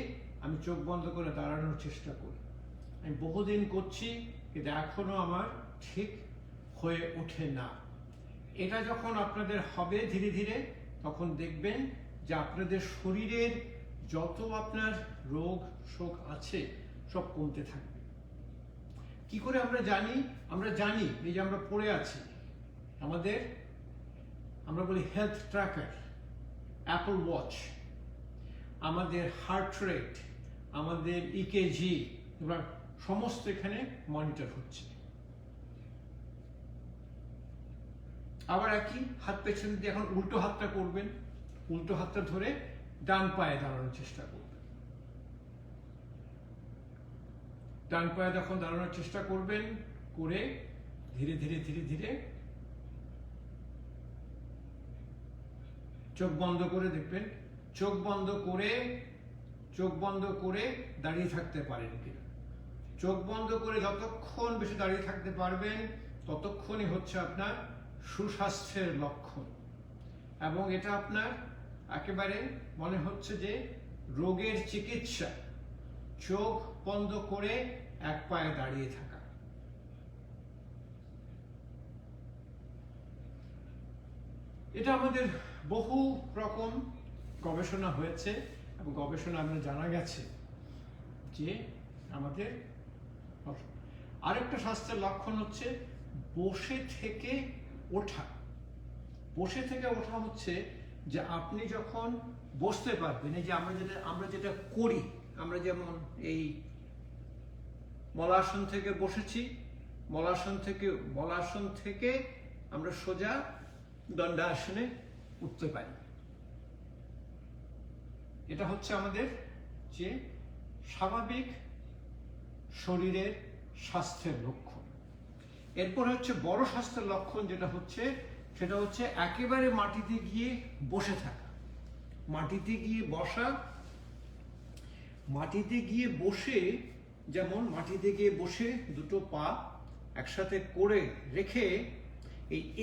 আমি চোখ বন্ধ করে দাঁড়ানোর চেষ্টা করি। আমি বহুদিন করছি, কিন্তু এখনো আমার ঠিক হয়ে ওঠে না। এটা যখন আপনাদের হবে ধীরে ধীরে, তখন দেখবেন যে আপনাদের শরীরের যত আপনার রোগ শোক আছে সব কমতে থাকবে। কি করে আমরা জানি? আমরা জানি এই যে আমরা পড়ে আছি, আমরা বলি হেলথ ট্র্যাকার, অ্যাপল ওয়াচ, আমাদের হার্ট রেট, আমাদের ইকেজি, এবার সমস্ত এখানে মনিটর হচ্ছে। আবার একই হাত পেছন দিয়ে এখন উল্টো হাতটা করবেন, উল্টো হাতটা ধরে ডান পায়ে দাঁড়ানোর চেষ্টা করবেন। ডান পায়ে যখন দাঁড়ানোর চেষ্টা করবেন, করে ধীরে ধীরে ধীরে ধীরে চোখ বন্ধ করে দেখবেন, চোখ বন্ধ করে দাঁড়িয়ে থাকতে পারেন কিনা। চোখ বন্ধ করে যতক্ষণ বেশি দাঁড়িয়ে থাকতে পারবেন ততক্ষণই হচ্ছে আপনার সুস্বাস্থ্যের লক্ষণ, এবং এটা আপনার একেবারে মনে হচ্ছে যে রোগের চিকিৎসা, চোখ বন্ধ করে এক পায়ে দাঁড়িয়ে থাকা। এটা আমাদের বহু রকম গবেষণা হয়েছে এবং গবেষণা আমরা জানা গেছে যে আমাদের আরেকটা স্বাস্থ্যের লক্ষণ হচ্ছে বসে থেকে ওঠা। বসে থেকে ওঠা হচ্ছে যে আপনি যখন বসতে পারবেন, এই যে আমরা যেটা করি, আমরা যেমন এই মলাসন থেকে বসেছি, মলাসন থেকে আমরা সোজা দণ্ডাসনে উঠতে পারি। এটা হচ্ছে আমাদের যে স্বাভাবিক শরীরের স্বাস্থ্যের লক্ষণ। এরপর হচ্ছে বড় স্বাস্থ্যের লক্ষণ, সেটা হচ্ছে একেবারে মাটিতে গিয়ে বসে থাকা। মাটিতে গিয়ে বসা, মাটিতে গিয়ে বসে দুটো পা একসাথে করে রেখে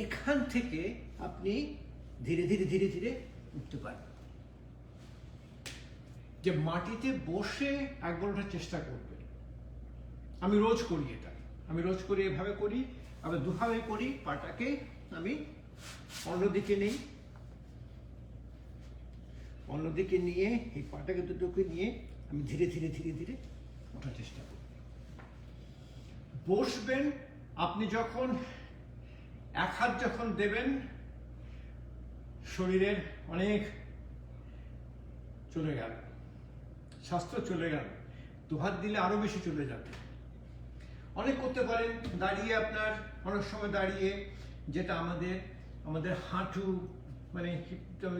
এখান থেকে আপনি ধীরে ধীরে উঠতে পারেন। যে মাটিতে বসে একবার ওঠার চেষ্টা করবেন। আমি রোজ করি, এভাবে করি, আবার দুভাবে করি। পাটাকে আমি অন্যদিকে নিয়ে এই পাটাকে দুটোকে নিয়ে আমি ধীরে ধীরে ওঠার চেষ্টা করি। বসবেন, আপনি যখন এক হাত যখন দেবেন, শরীরের অনেক চলে গেল, স্বাস্থ্য চলে গেল। দুহাত দিলে আরো বেশি চলে যাবে। অনেক করতে পারেন দাঁড়িয়ে, আপনার অনেক সময় দাঁড়িয়ে, যেটা আমাদের হাঁটু মানে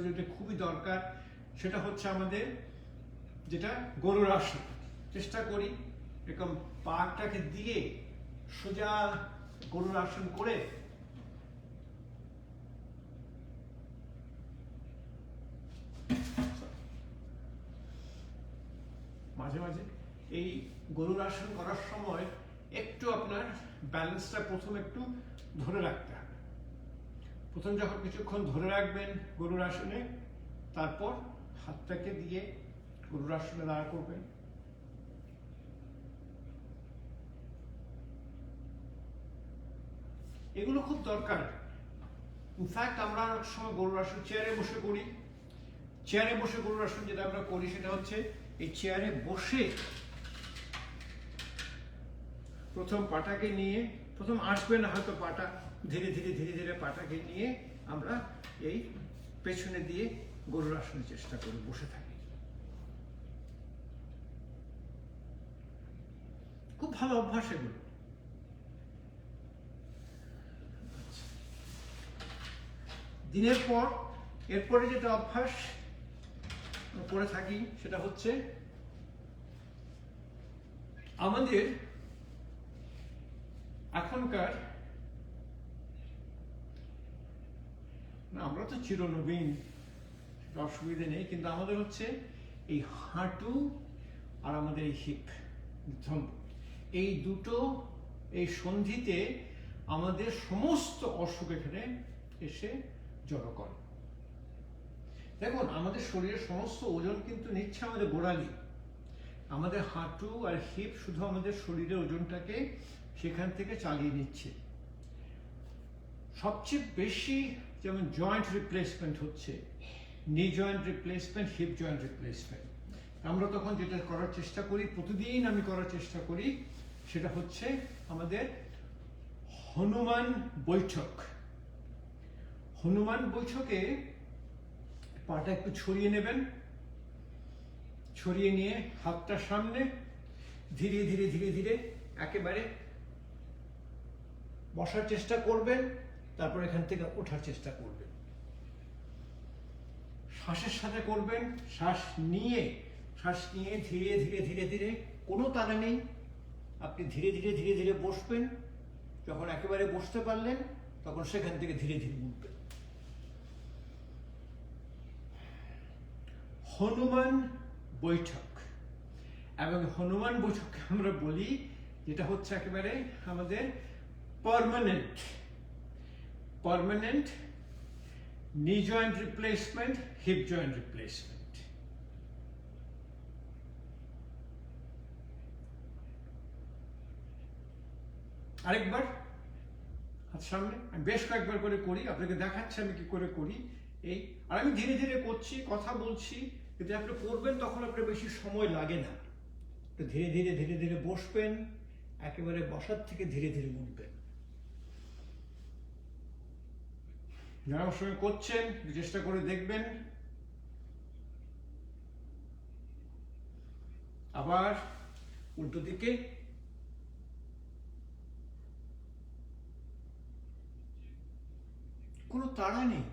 যেটা খুবই দরকার, সেটা হচ্ছে আমাদের যেটা গরুর আসন। চেষ্টা করি এরকম পাটাকে দিয়ে সোজা গরুর আসন করে মাঝে মাঝে এই গরুর আসন করার সময় একটু আপনার ব্যালেন্সটা প্রথম একটু ধরে রাখতে হবে। প্রথম যখন কিছুক্ষণ ধরে রাখবেন গরুর আসনে, তারপর হাতটাকে দিয়ে গরুর আসনে দাঁড়া করবেন। এগুলো খুব দরকার। ইনফ্যাক্ট আমরা অনেক সময় গরুর আসন চেয়ারে বসে করি। চেয়ারে বসে গরুর আসন যেটা আমরা করি সেটা হচ্ছে এই চেয়ারে বসে প্রথম পাটাকে নিয়ে, প্রথম আসবে না হয়তো পাটা, ধীরে ধীরে পাটাকে নিয়ে আমরা এই পেছনে দিয়ে গরুর আসনের চেষ্টা করি, বসে থাকি। খুব ভালো অভ্যাস এগুলো। দিনের পর এরপরে যেটা অভ্যাস করে থাকি সেটা হচ্ছে আমাদের এখনকার, আমরা তো চিরনবীন, অসুবিধা নেই, কিন্তু আমাদের হচ্ছে এই হাঁটু আর আমাদের এই হিপ, এই দুটো এই সন্ধিতে আমাদের সমস্ত অসুখ এখানে এসে জড়ো করে। দেখুন, আমাদের শরীরের সমস্ত ওজন কিন্তু নিচ্ছে আমাদের গোড়ালি। আমাদের হাঁটু আর হিপ শুধু আমাদের শরীরের ওজনটাকে সেখান থেকে চালিয়ে নিচ্ছে। সবচেয়ে বেশি যেমন জয়েন্ট রিপ্লেসমেন্ট হচ্ছে, নি joint replacement, hip joint replacement. আমরা তখন যেটা করার চেষ্টা করি, প্রতিদিন আমি করার চেষ্টা করি, সেটা হচ্ছে আমাদের হনুমান বৈঠক। হনুমান বৈঠকে পাটা একটু ছড়িয়ে নেবেন, ছড়িয়ে নিয়ে হাতটা সামনে, ধীরে ধীরে একেবারে বসার চেষ্টা করবেন, তারপর এখান থেকে ওঠার চেষ্টা করবেন। শ্বাসের সাথে করবেন, শ্বাস নিয়ে ধীরে কোনো তাড়া নেই, আপনি ধীরে ধীরে বসবেন। যখন একেবারে বসতে পারলেন তখন সেখান থেকে ধীরে উঠবেন। হনুমান বৈঠক। এবং হনুমান বৈঠককে আমরা বলি যেটা হচ্ছে একেবারে আমাদের পার্মানেন্ট নি joint replacement, hip joint replacement. আরেকবার হাত সামনে, আমি বেশ কয়েকবার করে করি, আপনাকে দেখাচ্ছি আমি কি করে করি। এই আর আমি ধীরে ধীরে করছি, কথা বলছি, কিন্তু আপনি করবেন তখন আপনার বেশি সময় লাগে না। তো ধীরে ধীরে ধীরে ধীরে বসবেন, একেবারে বসার থেকে ধীরে ধীরে উঠবেন। যারা আমার সঙ্গে করছেন চেষ্টা করে দেখবেন। আবার উল্টো দিকে, কোনো তাড়া নেই।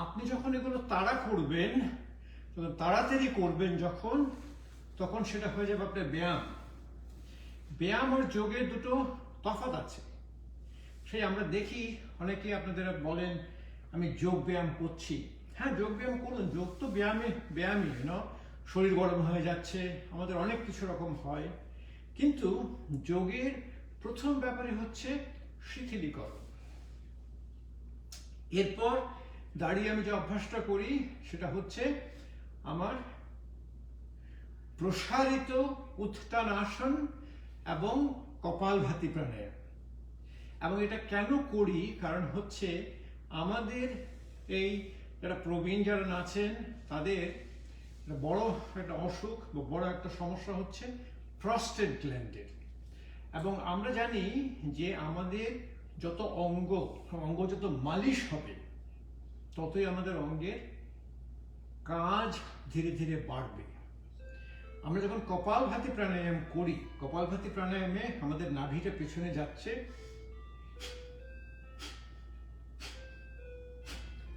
আপনি যখন এগুলো তাড়া করবেন, তাড়াতাড়ি করবেন যখন, তখন সেটা হয়ে যাবে আপনার ব্যায়াম। ব্যায়াম আর যোগের দুটো তফাৎ আছে। সেই আমরা দেখি অনেকেই আপনাদের বলেন আমি যোগ ব্যায়াম করছি। হ্যাঁ, যোগ ব্যায়াম করুন, যোগ তো ব্যায়ামই শরীর গরম হয়ে যাচ্ছে, আমাদের অনেক কিছু রকম হয়, কিন্তু যোগের প্রথম ব্যাপারই হচ্ছে শিথিলীকরণ। এরপর দাঁড়িয়ে আমি যে অভ্যাসটা করি সেটা হচ্ছে আমার প্রসারিত উত্থানাসন এবং কপালভাতি প্রাণায়াম। এবং এটা কেন করি, কারণ হচ্ছে আমাদের এই যারা প্রবীণ যারা আছেন তাদের বড় একটা অসুখ বা বড় একটা সমস্যা হচ্ছে প্রস্টেট গ্ল্যান্ডের। এবং আমরা জানি যে আমাদের যত অঙ্গ যত মালিশ হবে ততই আমাদের অঙ্গের কাজ ধীরে ধীরে বাড়বে। আমরা যখন কপালভাতি প্রাণায়াম করি, কপালভাতি প্রাণায়ামে আমাদের নাভিটা পেছনে যাচ্ছে।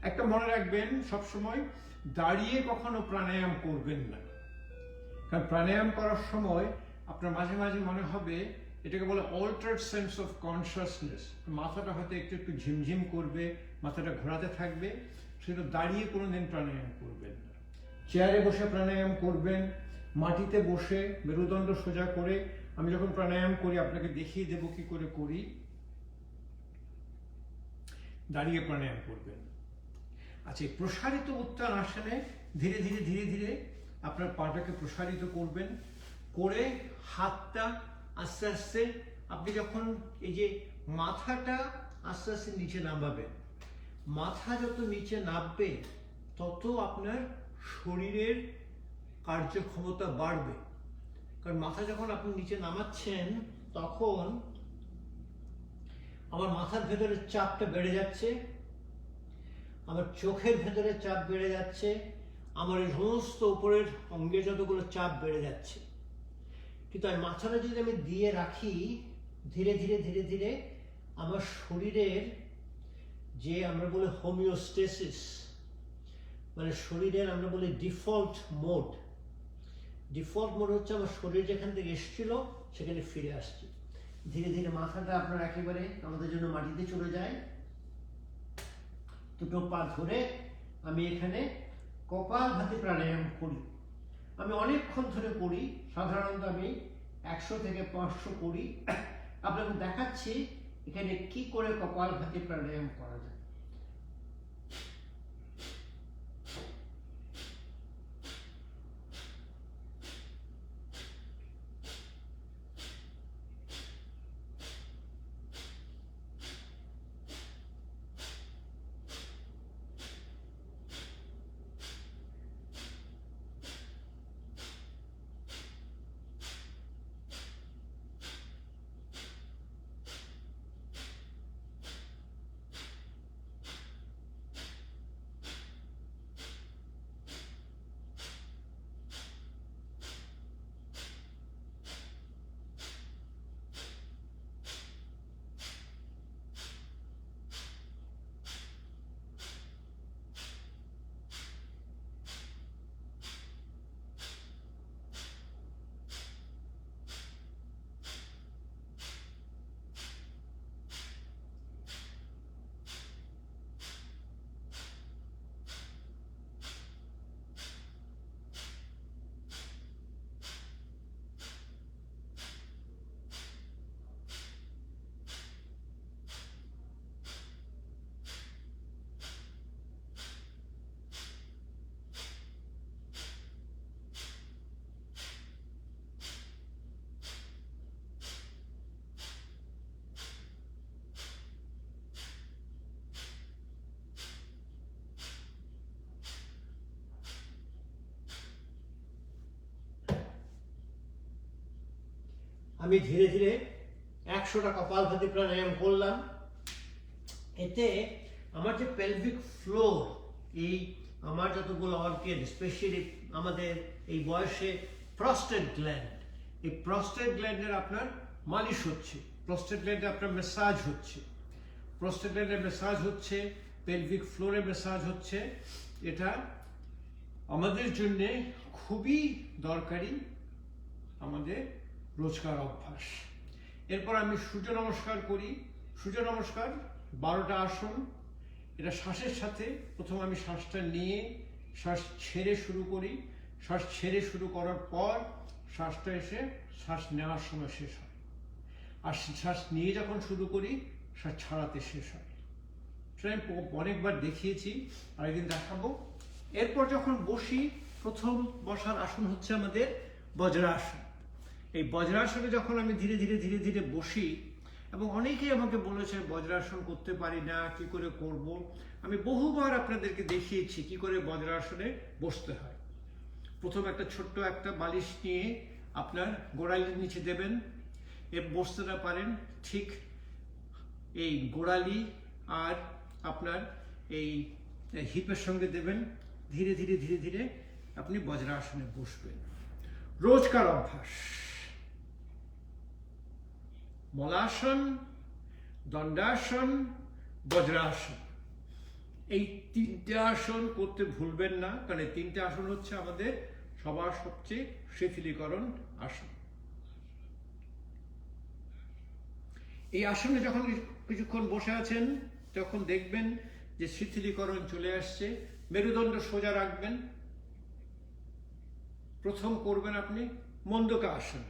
একটা মনে রাখবেন, সবসময় দাঁড়িয়ে কখনো প্রাণায়াম করবেন না, কারণ প্রাণায়াম করার সময় আপনার মাঝে মাঝে মনে হবে, এটাকে বলে অল্টার্ড সেন্স অফ কনসিয়াসনেস, মাথাটা হয়তো একটু একটু ঝিমঝিম করবে, মাথাটা ঘোরাতে থাকবে। সেটা দাঁড়িয়ে কোনোদিন প্রাণায়াম করবেন না। চেয়ারে বসে প্রাণায়াম করবেন, মাটিতে বসে মেরুদণ্ড সোজা করে। আমি যখন প্রাণায়াম করি আপনাকে দেখিয়ে দেবো কি করে করি। দাঁড়িয়ে প্রাণায়াম করবেন। আচ্ছা, প্রসারিত উত্তান আসনে ধীরে ধীরে ধীরে ধীরে আপনার পাটাকে প্রসারিত করবেন, করে হাতটা আস্তে আস্তে আপনি যখন এই যে মাথাটা আস্তে আস্তে নিচে নামাবেন, মাথা যত নিচে নামবে তত আপনার শরীরের কার্যক্ষমতা বাড়বে। কারণ মাথা যখন আপনি নিচে নামাচ্ছেন তখন আমার মাথার ভেতরে চাপটা বেড়ে যাচ্ছে, আমার চোখের ভেতরে চাপ বেড়ে যাচ্ছে, আমার এই সমস্ত উপরের অঙ্গে যতগুলো চাপ বেড়ে যাচ্ছে। কিন্তু আর মাথাটা যদি আমি দিয়ে রাখি, ধীরে ধীরে ধীরে ধীরে আমার শরীরের যে আমরা বলি হোমিওস্টেসিস, মানে শরীরের আমরা বলি ডিফল্ট মোড হচ্ছে আমার শরীর যেখান থেকে এসেছিল সেখানে ফিরে আসছে। ধীরে ধীরে মাথাটা আপনার একেবারে আমাদের জন্য মাটিতে চলে যায়। দুটো পা ধরে আমি এখানে কপালভাতি প্রাণায়াম করি। আমি অনেকক্ষণ ধরে করি, সাধারণত আমি 100 থেকে 500 করি। আপনাকে দেখাচ্ছি এখানে কি করে কপালভাতি প্রাণায়াম করা যায়। আমি ধীরে ধীরে 100টা কপালভাতি প্রাণায়াম করলাম। এতে আমার যে পেলভিক ফ্লোর, এই আমার যতগুলো অর্গেন, স্পেশালি আমাদের এই বয়সে প্রস্টেট গ্ল্যান্ড, এই প্রস্টেট গ্ল্যান্ডের আপনার মালিশ হচ্ছে, প্রস্টেট গ্ল্যান্ডে আপনার ম্যাসাজ হচ্ছে, প্রস্টেট গ্ল্যান্ডের ম্যাসাজ হচ্ছে, পেলভিক ফ্লোরে ম্যাসাজ হচ্ছে। এটা আমাদের জন্য খুবই দরকারি আমাদের রোজকার অভ্যাস। এরপর আমি সূর্য নমস্কার করি। সূর্য নমস্কার 12টা আসন। এটা শ্বাসের সাথে প্রথম আমি শ্বাসটা নিয়ে শ্বাস ছেড়ে শুরু করি, শ্বাস ছেড়ে শুরু করার পর শ্বাসটা এসে শ্বাস নেওয়ার সময় শেষ হয়, আর শ্বাস নিয়ে যখন শুরু করি শ্বাস ছাড়াতে শেষ হয়। সেটা আমি অনেকবার দেখিয়েছি, আরেকদিন দেখাবো। এরপর যখন বসি, প্রথম বসার আসন হচ্ছে আমাদের বজ্রাসন। এই বজ্রাসনে যখন আমি ধীরে ধীরে ধীরে ধীরে বসি, এবং অনেকেই আমাকে বলেছে বজ্রাসন করতে পারি না, কি করে করব। আমি বহুবার আপনাদেরকে দেখিয়েছি কি করে বজ্রাসনে বসতে হয়। প্রথম একটা ছোট্ট একটা বালিশ নিয়ে আপনার গোড়ালির নিচে দেবেন, বসতে না পারেন ঠিক এই গোড়ালি আর আপনার এই হিপের সঙ্গে দেবেন। ধীরে ধীরে ধীরে ধীরে আপনি বজ্রাসনে বসবেন। রোজকার অভ্যাস: মলাসন, দণ্ডাসন, বজ্রাসন। এই 3টে আসন করতে ভুলবেন না, কারণ এই 3টে আসন হচ্ছে আমাদের সবার সবচেয়ে শিথিলীকরণ আসন। এই আসনে যখন কিছুক্ষণ বসে আছেন তখন দেখবেন যে শিথিলীকরণ চলে আসছে। মেরুদণ্ড সোজা রাখবেন। প্রথম করবেন আপনি মন্দকা আসন।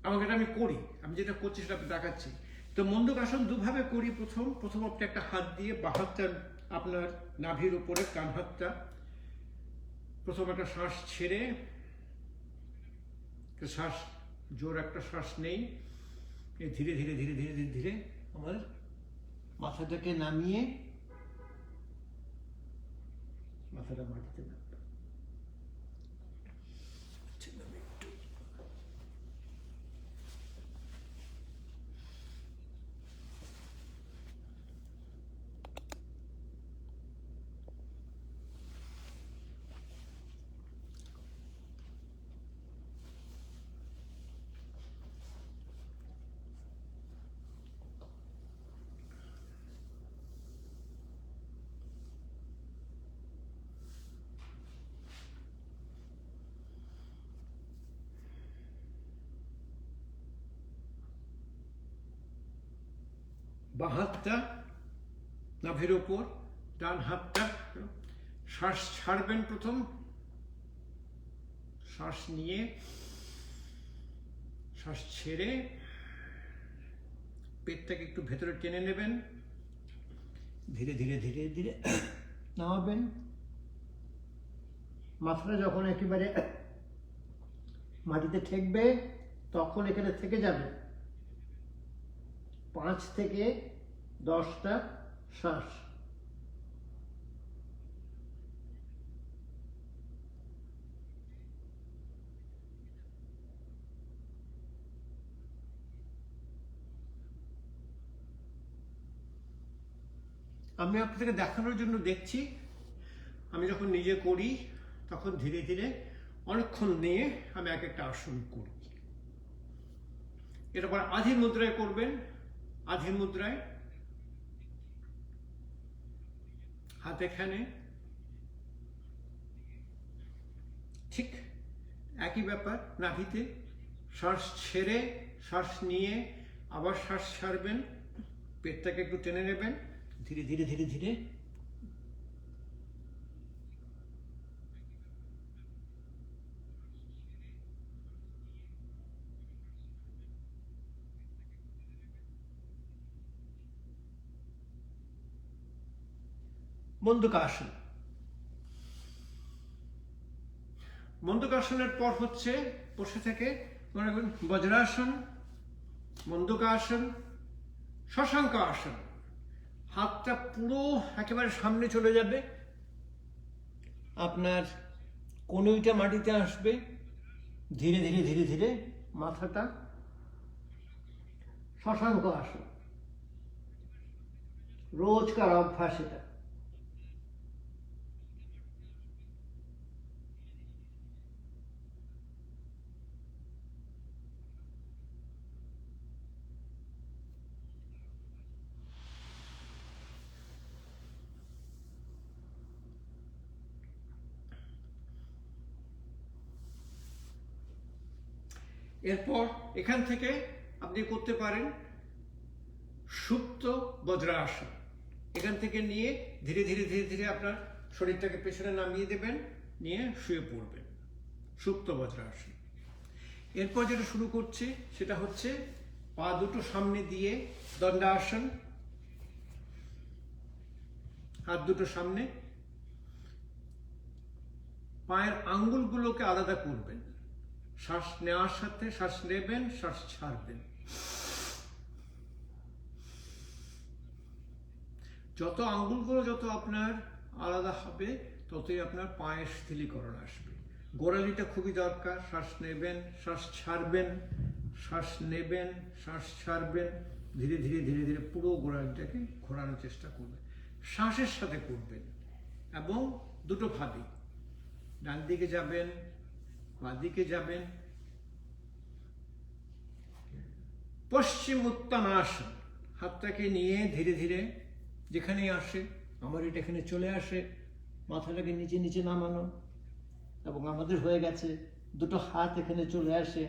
আমাকে এটা আমি করি, আমি যেটা করছি সেটা আপনি দেখাচ্ছি। তো মন্দকাসন দুভাবে করি। প্রথম আপনি একটা হাত দিয়ে বাঁ হাতটা আপনার নাভির উপরে, কান হাতটা, প্রথম একটা শ্বাস ছেড়ে, শ্বাস জোর একটা শ্বাস নেই, ধীরে ধীরে ধীরে ধীরে ধীরে ধীরে আমার মাথাটাকে নামিয়ে মাথাটা মাটিতে নামবে। বাঁ হাতটা নাভির ওপর, ডান হাতটা, শ্বাস ছাড়বেন। প্রথম শ্বাস নিয়ে শ্বাস ছেড়ে পেটটাকে একটু ভেতরে টেনে নেবেন। ধীরে ধীরে ধীরে ধীরে নামাবেন। মাথাটা যখন একেবারে মাটিতে ঠেকবে তখন এখানে থেকে যাবে 5 থেকে 10টা শ্বাস। আমি আপনাদেরকে দেখানোর জন্য দেখছি। আমি যখন নিজে করি তখন ধীরে ধীরে অনেকক্ষণ নিয়ে আমি এক একটা আসন করি। এরপর আধি মুদ্রায় করবেন। আধি মুদ্রায় হাত এখানে, ঠিক একই ব্যাপার। নাভিতে শ্বাস ছেড়ে শ্বাস নিয়ে আবার শ্বাস ছাড়বেন, পেটটাকে একটু টেনে নেবেন। ধীরে ধীরে ধীরে ধীরে মন্দকাসন। মন্দকাসনের পর হচ্ছে বসে থেকে মনে করুন বজ্রাসন, মন্দকাসন, শশাঙ্ক আসন। হাতটা পুরো একেবারে সামনে চলে যাবে, আপনার কনুইটা মাটিতে আসবে, ধীরে ধীরে ধীরে ধীরে মাথাটা শশাঙ্ক আসন, রোজকার অভ্যাস এটা। এরপর এখান থেকে আপনি করতে পারেন সুপ্ত বজ্রাসন। এখান থেকে নিয়ে ধীরে ধীরে ধীরে ধীরে আপনার শরীরটাকে পেছনে নামিয়ে দেবেন, নিয়ে শুয়ে পড়বেন, সুপ্ত বজ্রাসন। এরপর যেটা শুরু করছি সেটা হচ্ছে পা দুটো সামনে দিয়ে দণ্ডাসন, হাত দুটো সামনে, পায়ের আঙ্গুলগুলোকে আলাদা করবেন, শ্বাস নেওয়ার সাথে শ্বাস নেবেন, শ্বাস ছাড়বেন। যত আঙ্গুলগুলো যত আপনার আলাদা হবে ততই আপনার পায়ের শিথিলীকরণ আসবে। গোড়ালিটা খুবই দরকার। শ্বাস নেবেন, শ্বাস ছাড়বেন, শ্বাস নেবেন, শ্বাস ছাড়বেন, ধীরে ধীরে ধীরে ধীরে পুরো গোড়ালিটাকে ঘোরানোর চেষ্টা করবেন, শ্বাসের সাথে করবেন। এবং দুটো ভাবে, ডান দিকে যাবেন, বাঁ দিকে যাবেন। পশ্চিম উত্তানাসন, হাতটাকে নিয়ে ধীরে ধীরে যেখানেই আসে, আমার এটা এখানে চলে আসে, মাথাটাকে নিচে নিচে নামানো, এবং আমাদের হয়ে গেছে দুটো হাত এখানে চলে আসে।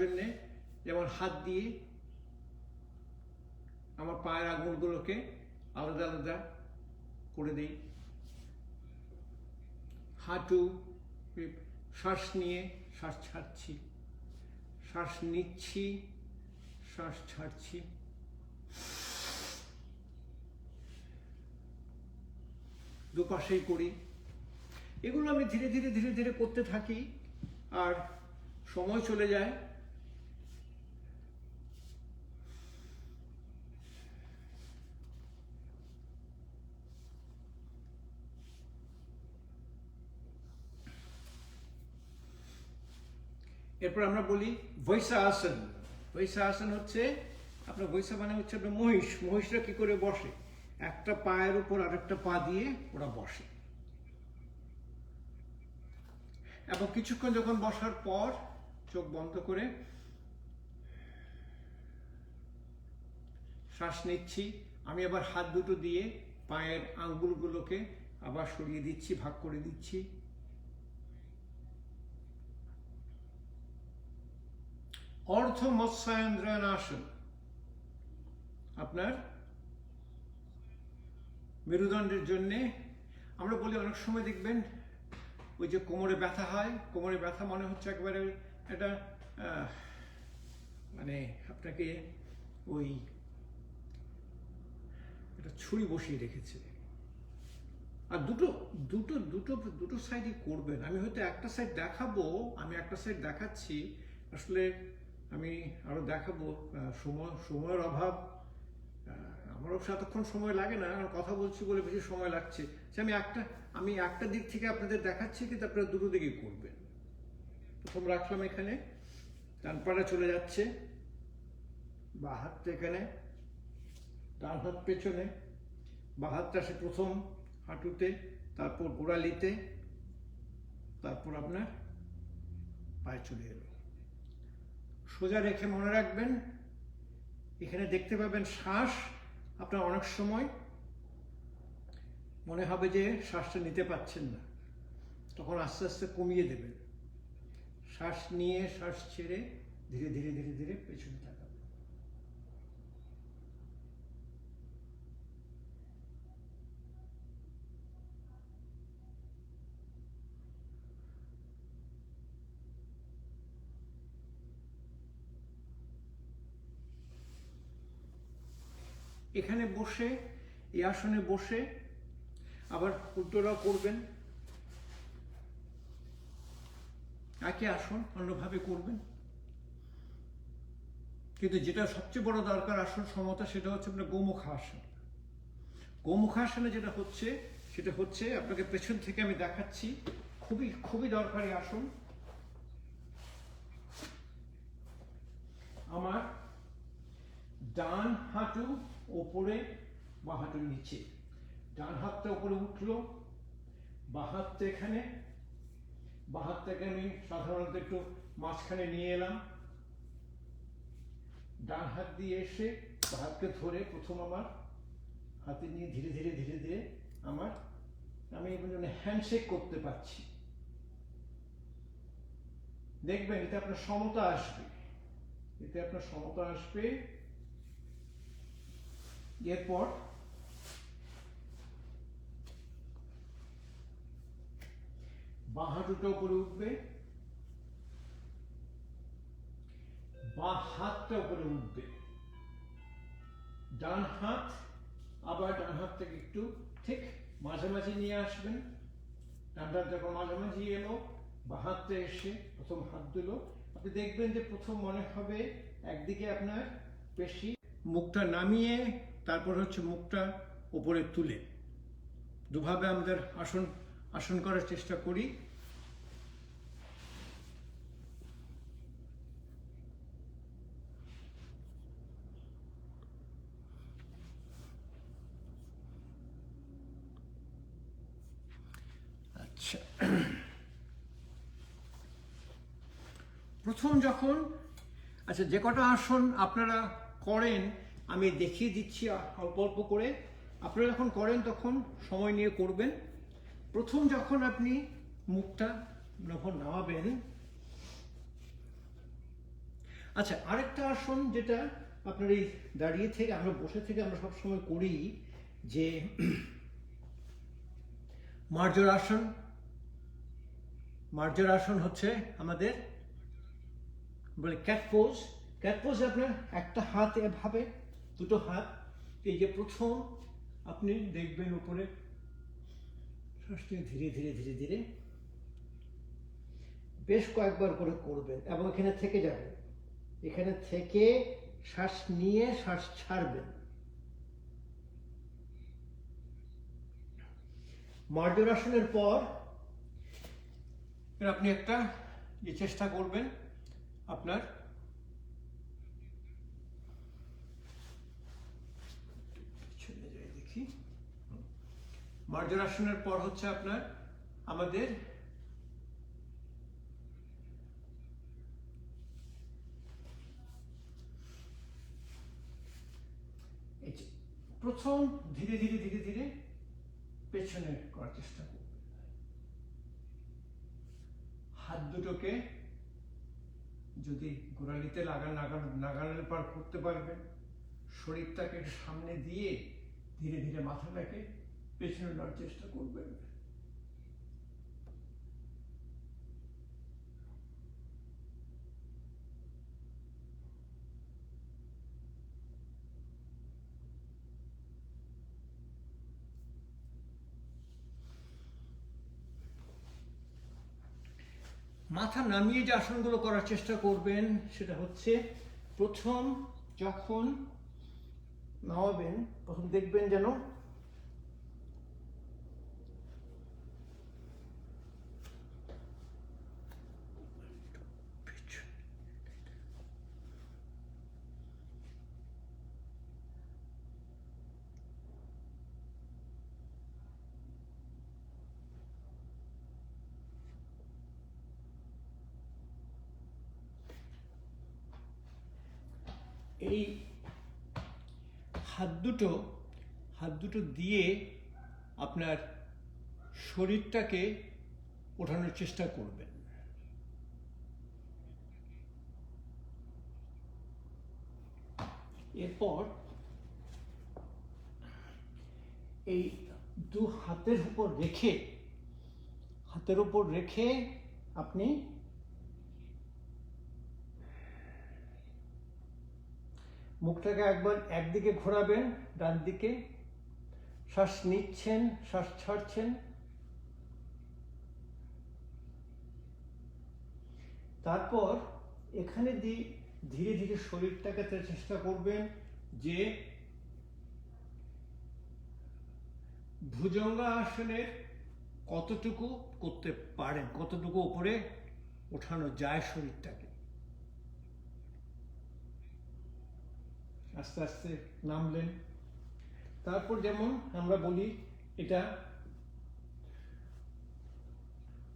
জন্যে যেমন হাত দিয়ে আমার পায়ের আঙুলগুলোকে আলাদা আলাদা করে দিই, হাঁটু, শ্বাস নিয়ে শ্বাস ছাড়ছি, শ্বাস নিচ্ছি, শ্বাস ছাড়ছি। দুপাশেই করি। এগুলো আমি ধীরে ধীরে ধীরে ধীরে করতে থাকি, আর সময় চলে যায়। এরপর আমরা বলি বৈশাসন। বৈশাসন হচ্ছে আপনার, বৈশা মানে হচ্ছে আপনার মহিষ। মহিষরা কি করে বসে? একটা পায়ের উপর আরেকটা পা দিয়ে ওরা বসে, এবং কিছুক্ষণ যখন বসার পর চোখ বন্ধ করে শ্বাস নিচ্ছি, আমি আবার হাত দুটো দিয়ে পায়ের আঙ্গুলগুলোকে আবার সরিয়ে দিচ্ছি, ভাগ করে দিচ্ছি। অর্ধ মৎস্যায়ন্দ্রায়নাসন, আপনার মেরুদণ্ডের জন্যে। আমরা বলি অনেক সময় দেখবেন ওই যে কোমরে ব্যথা হয়, কোমরে ব্যথা মনে হচ্ছে একবারে একটা মানে আপনাকে ওই একটা ছুরি বসিয়ে রেখেছে। আর দুটো দুটো দুটো দুটো সাইডই করবেন। আমি হয়তো একটা সাইড দেখাবো, আমি একটা সাইড দেখাচ্ছি, আসলে আমি আরো দেখাবো, সময়ের অভাব। আমার অবশ্য এতক্ষণ সময় লাগে না, কারণ কথা বলছি বলে বেশি সময় লাগছে। আমি একটা দিক থেকে আপনাদের দেখাচ্ছি, কিন্তু আপনারা দুটো দিকেই করবেন। প্রথম রাখলাম এখানে, ডান পাটা চলে যাচ্ছে, বা হাতটা এখানে, ডান হাত পেছনে, বা হাতটা সে প্রথম হাঁটুতে, তারপর গোড়ালিতে, তারপর আপনার পায়ে চলে এলো। সোজা রেখে মনে রাখবেন, এখানে দেখতে পাবেন শ্বাস। আপনার অনেক সময় মনে হবে যে শ্বাসটা নিতে পারছেন না, তখন আস্তে আস্তে কমিয়ে দেবেন। শ্বাস নিয়ে শ্বাস ছেড়ে ধীরে ধীরে ধীরে ধীরে পেছনে তাকাবেন। এখানে বসে, এই আসনে বসে আবার উল্টোটাও করবেন, একই আসন অন্যভাবে করবেন। কিন্তু যেটা সবচেয়ে বড় দরকার আসন সমতা, সেটা হচ্ছে আপনার গোমুখাসন। গোমুখাসনে যেটা হচ্ছে সেটা হচ্ছে, আপনাকে পেছন থেকে আমি দেখাচ্ছি, খুবই খুবই দরকারি আসন। আমার ডান হাঁটু ওপরে, বা হাঁটুর নিচে, ডান হাতটা উপরে উঠলো, বা হাতটা এখানে, বা হাতটাকে আমি সাধারণত একটু মাঝখানে নিয়ে এলাম, ডান হাত দিয়ে এসে বা হাতকে ধরে প্রথম আমার হাতে নিয়ে ধীরে ধীরে ধীরে ধীরে আমি হ্যান্ডশেক করতে পারছি। দেখবেন এতে আপনার সমতা আসবে, এতে আপনার সমতা আসবে। এরপর বাঁ হাঁটুটা উপরে উঠবে, বাঁ হাতটা উপরে উঠবে, ডান হাত আবার ডান হাতটাকে একটু ঠিক মাঝামাঝি নিয়ে আসবেন। ডান হাত যখন মাঝামাঝি এলো, বাঁ হাতটা এসে প্রথম হাত দিল, আপনি দেখবেন যে প্রথম মনে হবে একদিকে আপনার পেশি, মুখটা নামিয়ে তারপর হচ্ছে মুখটা উপরে তুলে, দুভাবে আমাদের আসন করার চেষ্টা করি। আচ্ছা, প্রথম যখন, আচ্ছা যে কটা আসন আপনারা করেন আমি দেখিয়ে দিচ্ছি অল্প অল্প করে। আপনারা যখন করেন তখন সময় নিয়ে করবেন। প্রথম যখন আপনি মুখটা যখন নামাবেন, আচ্ছা আরেকটা আসন যেটা আপনার এই দাঁড়িয়ে থেকে, আমরা বসে থেকে আমরা সবসময় করি, যে মার্জর আসন। মার্জর আসন হচ্ছে আমাদের বলে ক্যাট পোজ। ক্যাট পোজ আপনার একটা হাত এভাবে, দুটো হাত, এই যে প্রথম আপনি দেখবেন উপরে শ্বাস নিয়ে ধীরে ধীরে ধীরে ধীরে বেশ কয়েকবার করে করবেন এবং এখানে থেকে যাবেন, এখানে থেকে শ্বাস নিয়ে শ্বাস ছাড়বেন। মার্জর আসনের পর আপনি একটা যে চেষ্টা করবেন, আপনার দেখি, মার্জর আসনের পর হচ্ছে আপনার আমাদের প্রথম ধীরে ধীরে ধীরে ধীরে পেছনে করার চেষ্টা করবেন। হাত দুটোকে যদি গোড়ালিতে নাগালের পার করতে পারবেন, শরীরটাকে সামনে দিয়ে ধীরে ধীরে মাথাটাকে পেছনে নেওয়ার চেষ্টা করবেন। মাথা নামিয়ে যে আসনগুলো করার চেষ্টা করবেন, সেটা হচ্ছে প্রথম যখন নামাবেন তখন দেখবেন যেন এই হাত দুটো দিয়ে আপনার শরীরটাকে ওঠানোর চেষ্টা করবেন। এরপর এই দু হাতের উপর রেখে আপনি মুখটাকে একবার একদিকে ঘোরাবেন, ডান দিকে, শ্বাস নিচ্ছেন, শ্বাস ছাড়ছেন, তারপর এখানে দিয়ে ধীরে ধীরে শরীরটাকে চেষ্টা করবেন যে ভুজঙ্গাসনের কতটুকু করতে পারেন, কতটুকু উপরে ওঠানো যায় শরীরটাকে। আস্তে আস্তে নামলেন। তারপর যেমন আমরা বলি এটা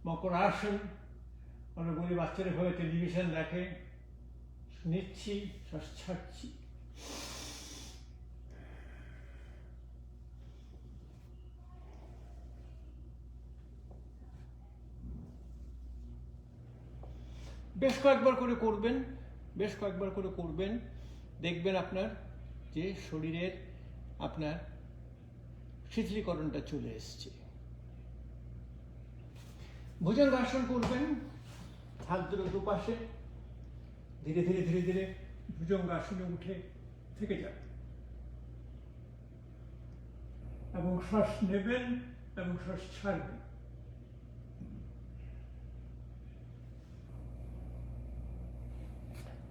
মকরাসন, আমরা বলি বাচ্চারা ঘরে টেলিভিশন দেখে, নিচ্ছি শ্বাস ছাড়ছি। বেশ কয়েকবার করে করবেন, বেশ কয়েকবার করে করবেন, দেখবেন আপনার যে শরীরের আপনার শিথিলীকরণটা চলে এসছে। ভুজঙ্গাসন করবেন, হাত দুটো দুপাশে, ধীরে ধীরে ধীরে ধীরে ভুজঙ্গাসনে উঠে থেকে যান এবং শ্বাস নেবেন এবং শ্বাস ছাড়বেন।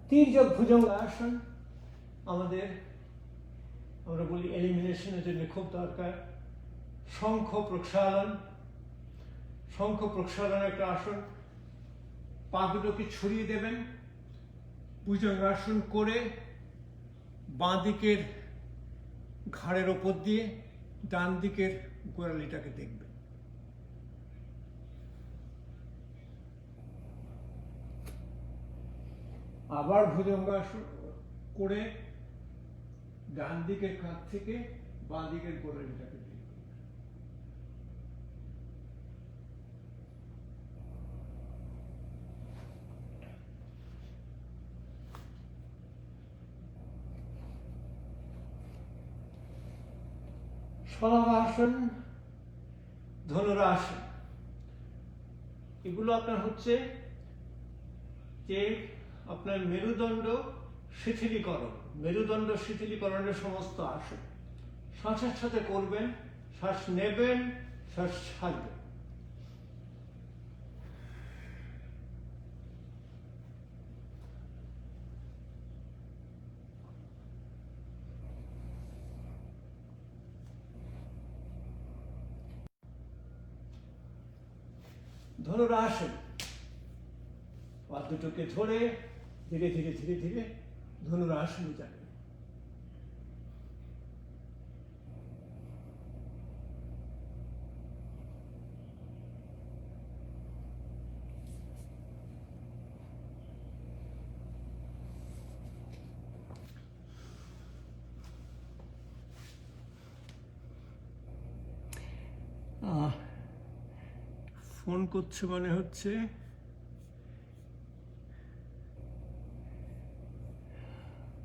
তির্যক ভুজঙ্গাসন আমাদের, আমরা বলি এলিমিনেশনের জন্য খুব দরকার। শঙ্খ প্রক্ষালন, শঙ্খ প্রক্ষালন একটা আসন। পা দুটোকে ছড়িয়ে দেবেন, ভুজঙ্গাসন করে বাঁ দিকের ঘাড়ের ওপর দিয়ে ডান দিকের গোড়ালিটাকে দেখবেন। আবার ভুজঙ্গাসন করে ডান দিকের কাঁধ থেকে বাঁ দিকের গোড়ালিটাকে দেখবেন। শলভাসন, ধনুরাসন, এগুলো আপনার হচ্ছে যে আপনার মেরুদণ্ড শিথিলীকরণ, মেরুদণ্ড শিথিলীকরণের সমস্ত আসন। শ্বাসের সাথে করবেন, শ্বাস নেবেন, শ্বাস ছাড়বেন। ধনুরাসন, পা দুটোকে ধরে ধীরে ধীরে ধীরে ধীরে ধনুরাসনে যাবে। ফোন করছে মনে হচ্ছে।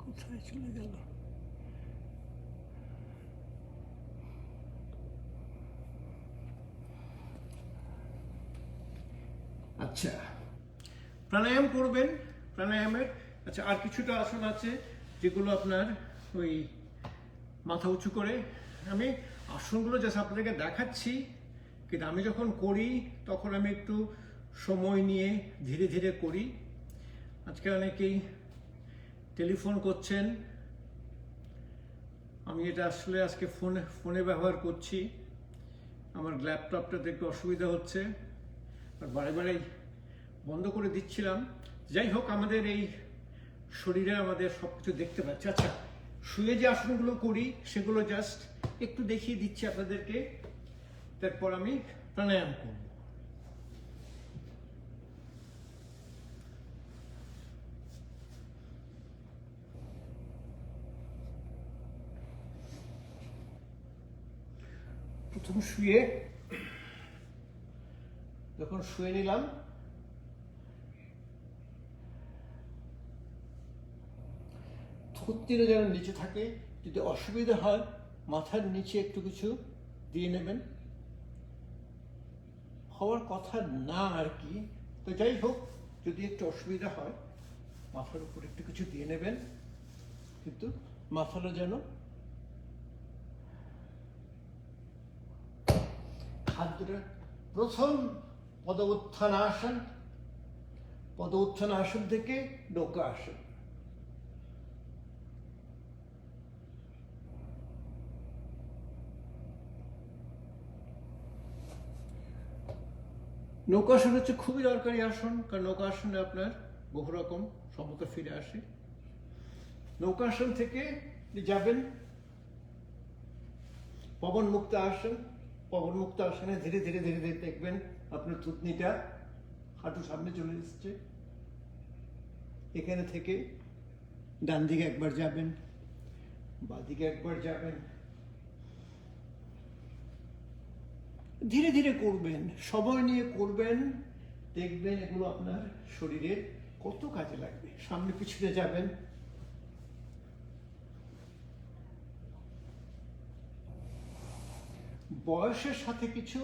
কোথায় চলে গেল? আচ্ছা, প্রাণায়াম করবেন। প্রাণায়ামের আচ্ছা আর কিছুটা আসন আছে যেগুলো আপনার ওই মাথা উঁচু করে, আমি আসনগুলো জাস্ট আপনাদেরকে দেখাচ্ছি, কিন্তু আমি যখন করি তখন আমি একটু সময় নিয়ে ধীরে ধীরে করি। আজকে অনেকেই টেলিফোন করছেন, আমি এটা আসলে আজকে ফোনে ব্যবহার করছি। আমার ল্যাপটপটাতে একটু অসুবিধা হচ্ছে, আর বারে বারে বন্ধ করে দিচ্ছিলাম। যাই হোক, আমাদের এই শরীরে আমাদের সব কিছু দেখতে পাচ্ছি। আচ্ছা, শুয়ে যে আসনগুলো করি সেগুলো জাস্ট একটু দেখিয়ে দিচ্ছি আপনাদেরকে, তারপর আমি প্রাণায়াম করব। প্রথম যখন শুয়ে নিলাম, থুতনিটা যেন নিচে থাকে। যদি অসুবিধা হয় মাথার নিচে একটু কিছু দিয়ে নেবেন, হওয়ার কথা না আর কি, তো যাই হোক, যদি একটু অসুবিধা হয় মাথার উপর একটু কিছু দিয়ে নেবেন, কিন্তু মাথাটা যেন খাদ্যটা। প্রথম পদ উত্থান আসন থেকে নৌকা আসন। নৌকাসন হচ্ছে খুবই দরকারি আসন, কারণ নৌকাসনে আপনার বহু রকম সমতা ফিরে আসে। নৌকাসন থেকে যাবেন পবন মুক্ত আসন। পবন মুক্ত আসনে ধীরে ধীরে ধীরে ধীরে দেখবেন আপনার থুতনিটা হাঁটু সামনে চলে এসছে। এখানে থেকে ডান দিকে একবার যাবেন, বাঁ দিকে একবার যাবেন, ধীরে ধীরে করবেন, সময় নিয়ে করবেন, দেখবেন এগুলো আপনার শরীরের কত কাজে লাগবে। সামনে পিছনে যাবেন, বয়সের সাথে কিছু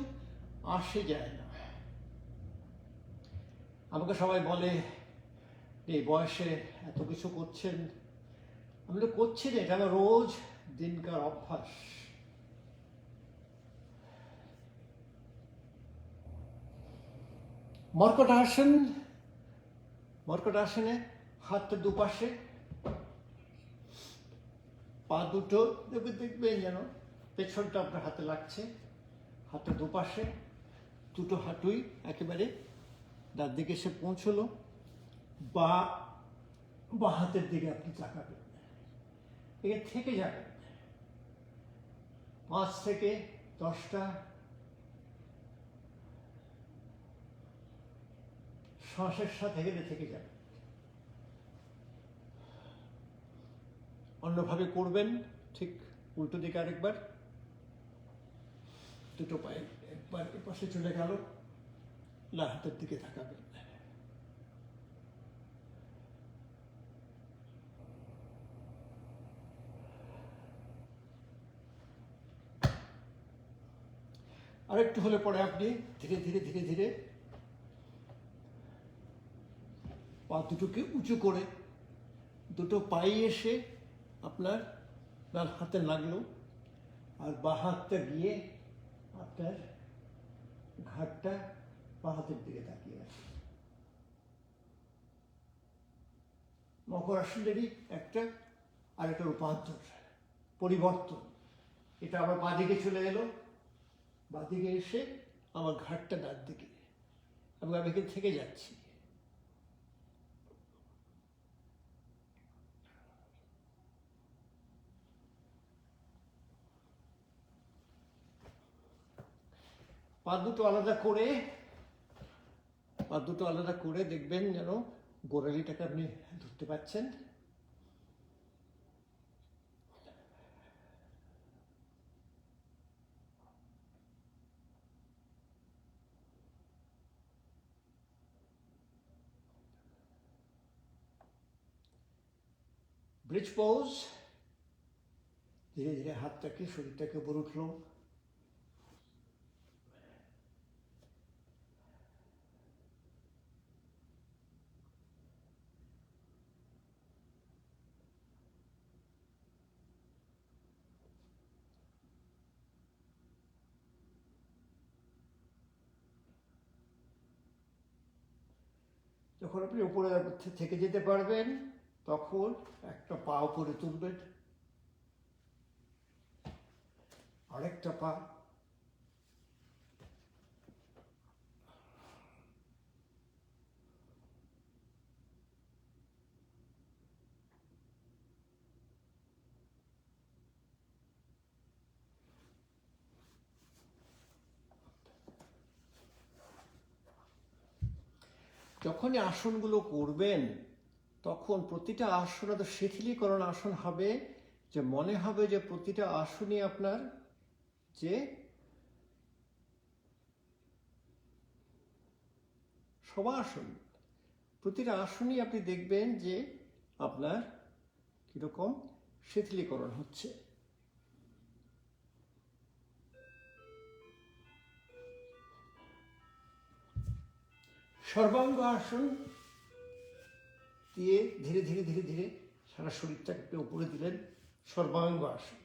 আসে যায় না। আমাকে সবাই বলে এই বয়সে এত কিছু করছেন। আমি তো করছি না, এটা আমার রোজ দিনকার অভ্যাস। মর্কট আসন। মর্কট আসনে হাতটা দুপাশে, পা দুটো দেখবেন যেন পেছনটা আপনার হাতে লাগছে। হাতটা দুপাশে, দুটো হাঁটুই একেবারে ডান দিকে এসে পৌঁছলো। বা হাতের দিকে আপনি তাকাবেন, এখানে থেকে যাবেন 5 থেকে 10টা শ্বাসের সাথে গেলে থেকে যাবেন। অন্যভাবে করবেন, ঠিক উল্টো দিকে আরেকবার, দুটো পায়ে একবার এপাশে চলে গেল, হাতের দিকে তাকাবেন। আরেকটু হলে পরে আপনি ধীরে ধীরে ধীরে ধীরে পা দুটোকে উঁচু করে দুটো পায়ে এসে আপনার ডান হাতে লাগলো, আর বাঁ হাতটা গিয়ে আপনার ঘাটটা বাঁ হাতের দিকে তাকিয়ে আছে। মকর আসনেরই একটা আর একটা রূপান্তর, পরিবর্তন। এটা আবার বাঁদিকে চলে এলো, বাঁদিকে এসে আমার ঘাটটা ডান দিকে, এবং আমি এখানে থেকে যাচ্ছি। পা দুটো আলাদা করে দেখবেন যেন গোড়ালিটাকে আপনি ধরতে পারছেন। Bridge pose. ধীরে ধীরে হাতটাকে, শরীরটাকে উপরে উঠলো, যখন আপনি উপরে থেকে যেতে পারবেন তখন একটা পা উপরে তুলবেন, আরেকটা পা, যখনই আসনগুলো করবেন তখন প্রতিটা আসন তো শিথিলীকরণ আসন হবে, যে মনে হবে যে প্রতিটা আসনই আপনার যে শবাসন। প্রতিটা আসনই আপনি দেখবেন যে আপনার কিরকম শিথিলীকরণ হচ্ছে। সর্বাঙ্গ আসন দিয়ে ধীরে ধীরে ধীরে ধীরে সারা শরীরটাকে উপরে দিলেন, সর্বাঙ্গ আসন।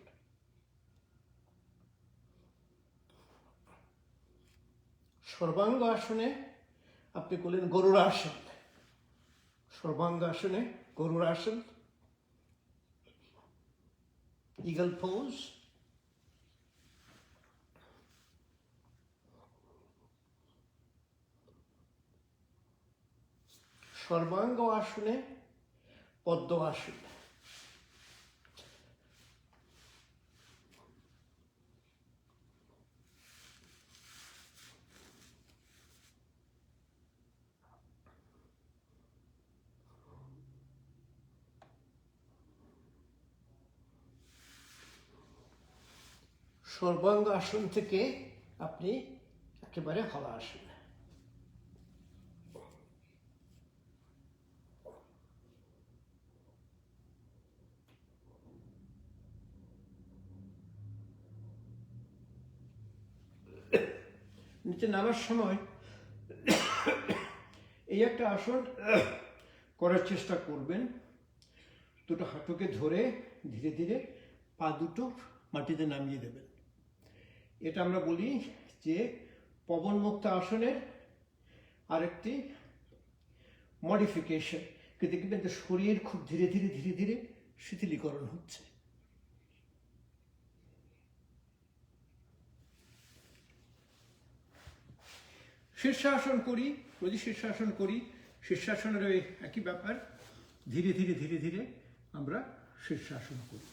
সর্বাঙ্গ আসনে আপনি করলেন গরুর আসন। সর্বাঙ্গ আসনে গরুর আসন, ইগল পোজ। সর্বাঙ্গ আসনে পদ্ম আসন। সর্বাঙ্গ আসন থেকে আপনি একেবারে হলা আসন। নিচে নামার সময় এই একটা আসন করার চেষ্টা করবেন। দুটো হাঁটুকে ধরে ধীরে ধীরে পা দুটো মাটিতে নামিয়ে দেবেন। এটা আমরা বলি যে পবনমুক্ত আসনের আরেকটি মডিফিকেশন। কিন্তু দেখবেন যে শরীর খুব ধীরে ধীরে ধীরে ধীরে শিথিলীকরণ হচ্ছে। শীর্ষাসন করি, যদি শীর্ষাসন করি, শীর্ষাসনের ওই একই ব্যাপার, ধীরে ধীরে ধীরে ধীরে আমরা শীর্ষাসন করি।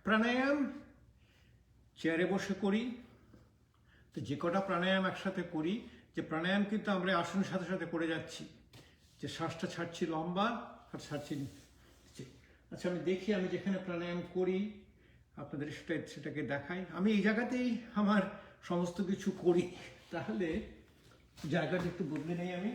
প্রাণায়াম চেয়ারে বসে করি, তো যে কটা প্রাণায়াম একসাথে করি, যে প্রাণায়াম কিন্তু আমরা আসনের সাথে সাথে করে যাচ্ছি, যে শ্বাসটা ছাড়ছি লম্বা আর ছাড়ছি নিচে। আচ্ছা, আমি দেখি আমি যেখানে প্রাণায়াম করি আপনাদের সেটাকে দেখাই। আমি এই জায়গাতেই আমার সমস্ত কিছু করি, তাহলে জায়গাটা একটু বদলে নেই আমি।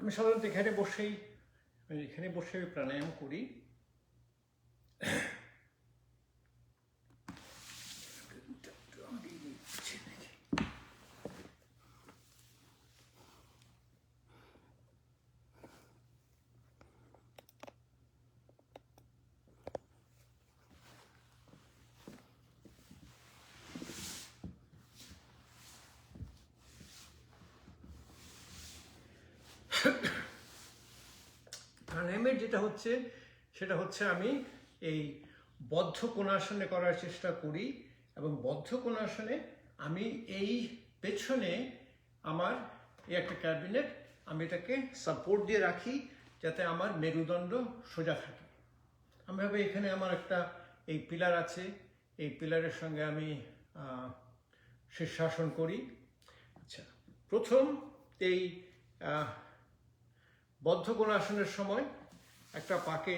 আমি সাধারণত এখানে বসে প্রাণায়াম করি। প্রাণায়ামের সেটা হচ্ছে আমি এই বদ্ধ কোণাসনে করার চেষ্টা করি, এবং বদ্ধ কোণাসনে আমি এই পেছনে আমার এই একটা ক্যাবিনেট, আমি এটাকে সাপোর্ট দিয়ে রাখি যাতে আমার মেরুদণ্ড সোজা থাকে। আমি ভাবে এখানে আমার একটা এই পিলার আছে, এই পিলারের সঙ্গে আমি শীর্ষাসন করি। আচ্ছা, প্রথম এই বদ্ধ কোণাসনের সময় একটা পাকে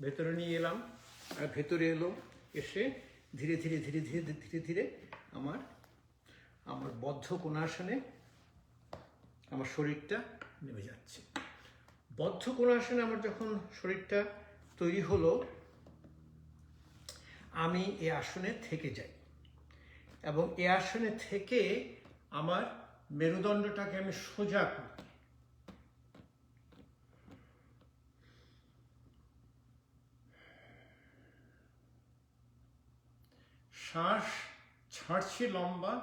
ভেতরে নিয়ে এলাম, আর ভেতরে এসে ধীরে ধীরে ধীরে ধীরে ধীরে ধীরে আমার বদ্ধ কোণাসনে আমার শরীরটা নেমে যাচ্ছে। বদ্ধ কোণাসনে আমার যখন শরীরটা তৈরি হলো, আমি এই আসনে থেকে যাই, এবং এই আসনে থেকে আমার মেরুদণ্ডটাকে আমি সোজা করি। শ্বাস ছাড়ছি লম্বা,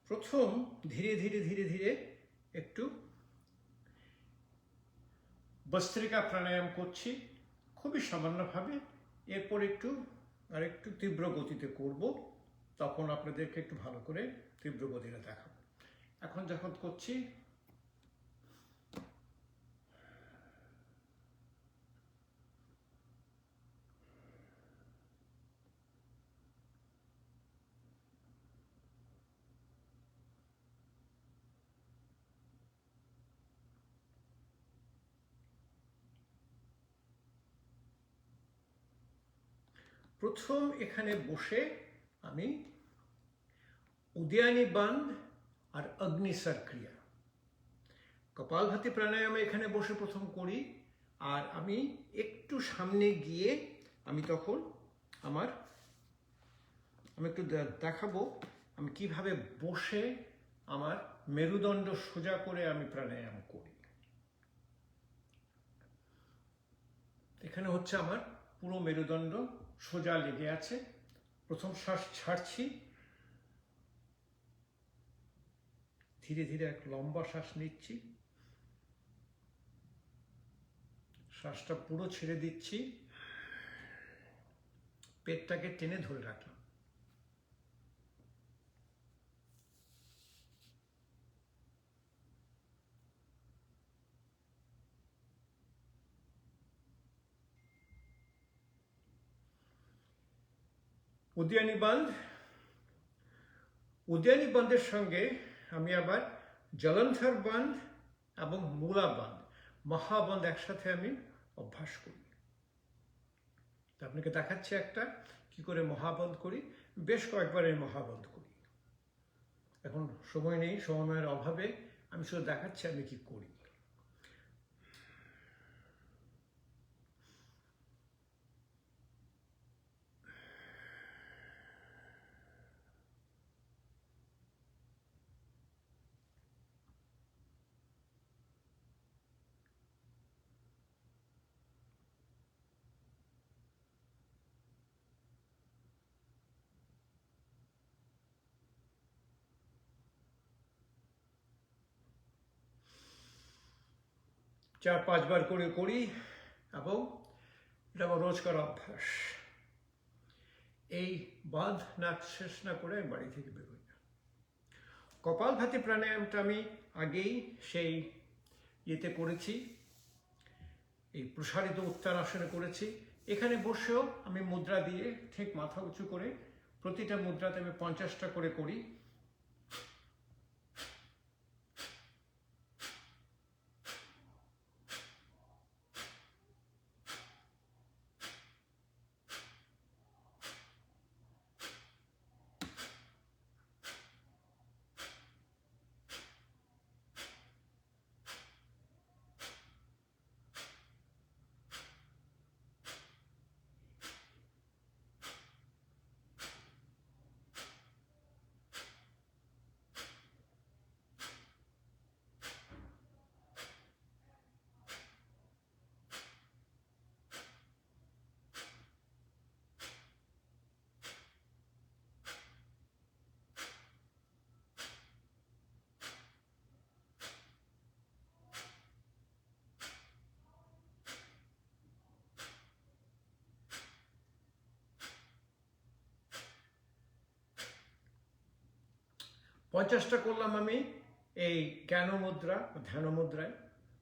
প্রথম ধীরে ধীরে ধীরে ধীরে একটু বস্ত্রিকা প্রাণায়াম করছি, খুবই সামান্যভাবে। এরপর আরেকটু তীব্র গতিতে করব। তখন আপনাদেরকে একটু ভালো করে তীব্র গতিতে দেখাবো। এখন যখন করছি, প্রথম এখানে বসে আমি উদয়ানি বান্ধ আর অগ্নিসর ক্রিয়া, কপালভাতি প্রাণায়ামে এখানে বসে প্রথম করি, আর আমি একটু সামনে গিয়ে আমি তখন আমি একটু দেখাবো আমি কিভাবে বসে আমার মেরুদণ্ড সোজা করে আমি প্রাণায়াম করি। এখানে হচ্ছে আমার পুরো মেরুদণ্ড সোজা লেগে আছে। প্রথম শ্বাস ছাড়ছি, ধীরে ধীরে এক লম্বা শ্বাস নিচ্ছি, শ্বাসটা পুরো ছেড়ে দিচ্ছি, পেটটাকে টেনে ধরে রাখলাম। উদয়ানি বান্ধ, উদয়ানি বান্ধের সঙ্গে আমি আবার জলন্ধর বান্ধ এবং মূলা বান্ধ, মহাবন্ধ একসাথে আমি অভ্যাস করি। আপনাকে দেখাচ্ছি একটা কি করে মহাবন্ধ করি, বেশ কয়েকবার এই মহাবন্ধ করি। এখন সময় নেই, সময়ের অভাবে আমি শুধু দেখাচ্ছি আমি কি করি। চার পাঁচবার করে করি এবং এটা আমার রোজকার অভ্যাস। এই বাঁধ না শেষ না করে আমি বাড়ি থেকে বেরোই না। কপালভাতি প্রাণায়ামটা আমি আগেই সেই ইয়েতে করেছি, এই প্রসারিত উত্তানাসনে করেছি। এখানে বসেও আমি মুদ্রা দিয়ে ঠিক মাথা উঁচু করে প্রতিটা মুদ্রাতে আমি 50টা করে করি। পঞ্চাশটা করলাম আমি এই জ্ঞান মুদ্রা, ধ্যান মুদ্রায়।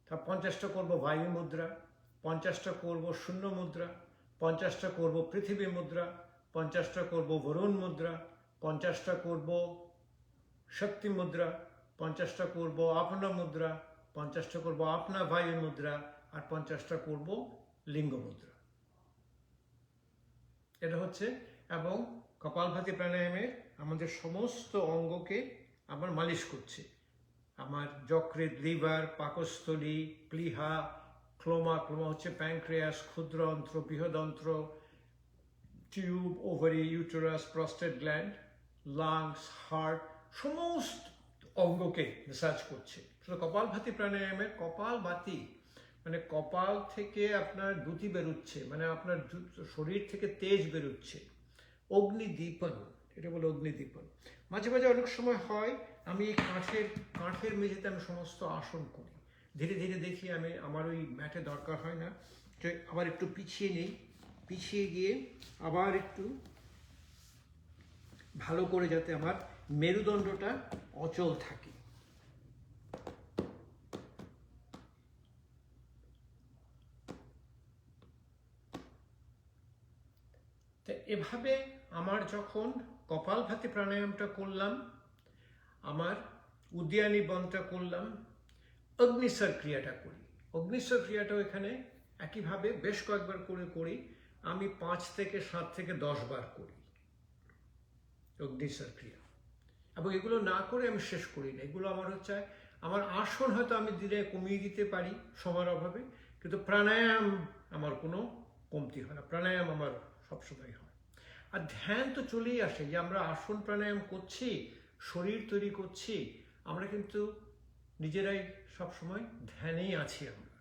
তা 50টা করবো বায়ু মুদ্রা, 50টা করবো শূন্য মুদ্রা, 50টা করবো পৃথিবী মুদ্রা, 50টা করবো বরুণ মুদ্রা, 50টা করবো শক্তি মুদ্রা, 50টা করবো আপনা মুদ্রা, 50টা করবো আপনা বায়ু মুদ্রা, আর 50টা করবো লিঙ্গ মুদ্রা। এটা হচ্ছে, এবং কপালভাতি প্রাণায়ামে আমাদের সমস্ত অঙ্গকে আমার মালিশ করছে। আমার যকৃৎ, লিভার, পাকস্থলী, প্লীহা, ক্লোমা, ক্লোমা হচ্ছে প্যানক্রিয়াস, ক্ষুদ্রন্ত্র, বৃহদন্ত্র, tube, ovary, uterus, prostate gland, lungs, heart, সমস্ত অঙ্গকে ম্যাসাজ করছে। কপালভাতি প্রাণায়ামে কপালভাতি মানে কপাল থেকে আপনার দ্যুতি বেরোচ্ছে, মানে আপনার শরীর থেকে তেজ বেরোচ্ছে। অগ্নিদীপন, এটা বলে অগ্নিদীপন। মাঝে মাঝে অনেক সময় হয় আমি কাঠের মেঝেতে আমি সমস্ত আসন করি। ধীরে ধীরে দেখি আমি আমার ওই ম্যাটে দরকার হয় না, আবার একটু পিছিয়ে নেই, পিছিয়ে গিয়ে আবার একটু ভালো করে যাতে আমার মেরুদণ্ডটা অচল থাকে। তো এভাবে আমার যখন কপালভাতি প্রাণায়ামটা করলাম, আমার উদ্যানী বনটা করলাম, অগ্নিস্বর ক্রিয়াটা করি। অগ্নিস্বর ক্রিয়াটাও এখানে একইভাবে বেশ কয়েকবার করে করি। আমি 5 থেকে 7 থেকে 10 বার করি অগ্নিস্বর ক্রিয়া, এবং এগুলো না করে আমি শেষ করি না। এগুলো আমার হচ্ছে, আমার আসন হয়তো আমি দিলে কমিয়ে দিতে পারি সময়ের অভাবে, কিন্তু প্রাণায়াম আমার কোনো কমতি হয় না, প্রাণায়াম আমার সবসময় হয়। আর ধ্যান তো চলেই আসে, যে আমরা আসন প্রাণায়াম করছি, শরীর তৈরি করছি, আমরা কিন্তু নিজেরাই সবসময় ধ্যানেই আছি। আমরা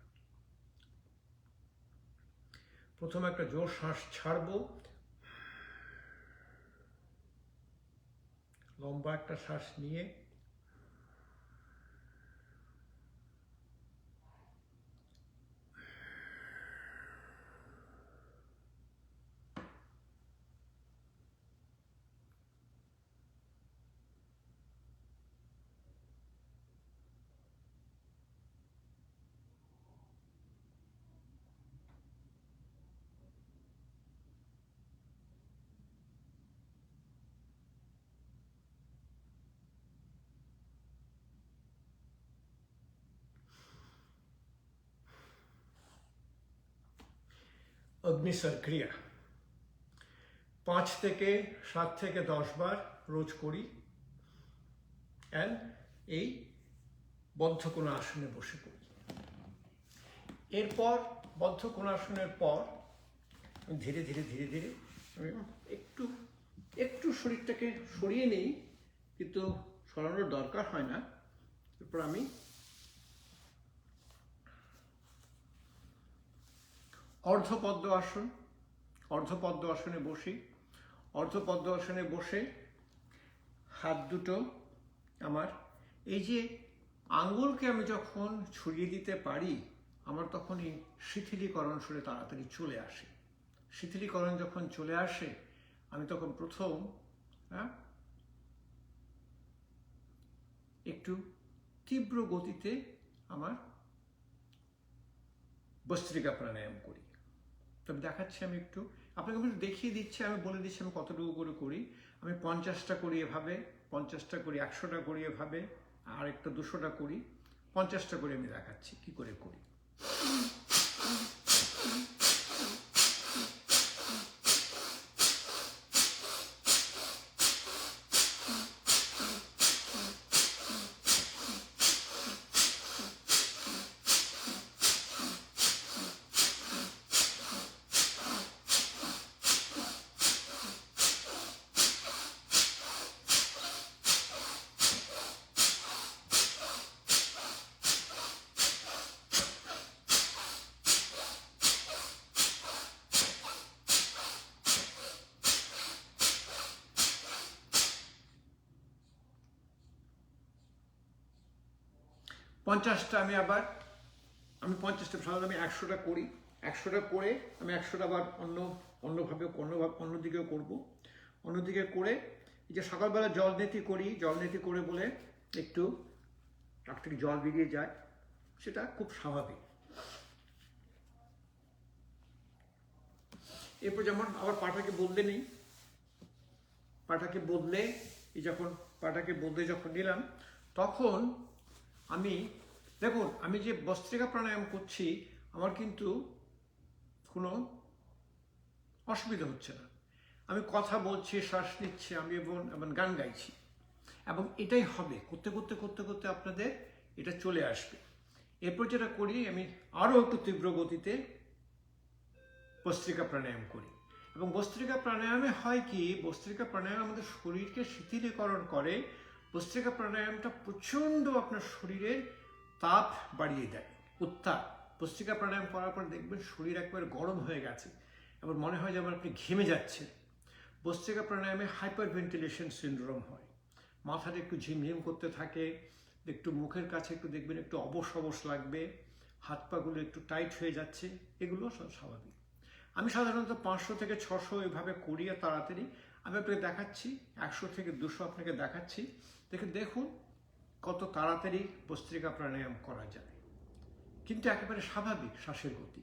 প্রথমে একটা জোর শ্বাস ছাড়বো, লম্বা একটা শ্বাস নিয়ে অগ্নিস্বর ক্রিয়া 5 থেকে 7 থেকে 10 বার রোজ করি। অ্যান্ড এই বদ্ধ কোনো আসনে বসে করি। এরপর বদ্ধ কোনো আসনের পর ধীরে ধীরে ধীরে ধীরে আমি একটু একটু শরীরটাকে সরিয়ে নিই, কিন্তু সরানোর দরকার হয় না। এরপর আমি অর্ধপদ্ম আসন, অর্ধপদ্ম আসনে বসি। অর্ধপদ্ম আসনে বসে হাত দুটো আমার এই যে আঙ্গুলকে আমি যখন ছড়িয়ে দিতে পারি, আমার তখনই শিথিলীকরণ শরীরে তাড়াতাড়ি চলে আসে। শিথিলীকরণ যখন চলে আসে, আমি তখন প্রথম একটু তীব্র গতিতে আমার ভস্ত্রিকা প্রাণায়াম করি। তবে দেখাচ্ছি আমি একটু, আপনাকে একটু দেখিয়ে দিচ্ছি, আমি বলে দিচ্ছি আমি কতটুকু করে করি। আমি 50টা করি এভাবে, 50টা করি, 100টা করি এভাবে, আর একটা 200টা করি, 50টা করে আমি দেখাচ্ছি কি করে করি। পঞ্চাশটা আমি 50টা সাধারণত আমি 100টা করি। 100টা করে আমি 100টা আবার অন্যভাবে অন্যদিকেও করব। অন্যদিকে করে এই যে সকালবেলা জলনেতি করি, জলনেতি করে বলে একটু নাক থেকে জল বেরিয়ে যায়, সেটা খুব স্বাভাবিক। এরপর যেমন আবার পাটাকে বদলে নিই, পাটাকে বদলে এই যখন পাটাকে বদলে যখন নিলাম, তখন আমি দেখুন আমি যে ভস্ত্রিকা প্রাণায়াম করছি, আমার কিন্তু কোনো অসুবিধা হচ্ছে না। আমি কথা বলছি, শ্বাস নিচ্ছি, আমি এবং গান গাইছি, এবং এটাই হবে। করতে করতে করতে করতে আপনাদের এটা চলে আসবে। এরপর যেটা করি, আমি আরও একটু তীব্র গতিতে ভস্ত্রিকা প্রাণায়াম করি। এবং ভস্ত্রিকা প্রাণায়ামে হয় কি, ভস্ত্রিকা প্রাণায়াম আমাদের শরীরকে শিথিলীকরণ করে। ভস্ত্রিকা প্রাণায়ামটা প্রচণ্ড আপনার শরীরের তাপ বাড়িয়ে দেয়, উত্তাপ। ভস্ত্রিকা প্রাণায়াম করার পর দেখবেন শরীর একবার গরম হয়ে গেছে, এবার মনে হয় যেমন আপনি ঘেমে যাচ্ছেন। ভস্ত্রিকা প্রাণায়ামে হাইপার ভেন্টিলেশন সিনড্রোম হয়, মাথাটা একটু ঝিমঝিম করতে থাকে, একটু মুখের কাছে একটু দেখবেন একটু অবশ অবশ লাগবে, হাত পাগুলো একটু টাইট হয়ে যাচ্ছে, এগুলো সব স্বাভাবিক। আমি সাধারণত 500 থেকে 600 এভাবে করি, আর তাড়াতাড়ি আমি আপনাকে দেখাচ্ছি 100 থেকে 200 আপনাকে দেখাচ্ছি, দেখুন কত তাড়াতাড়ি ভস্ত্রিকা প্রাণায়াম করা যায়, কিন্তু একেবারে স্বাভাবিক শ্বাসের গতি।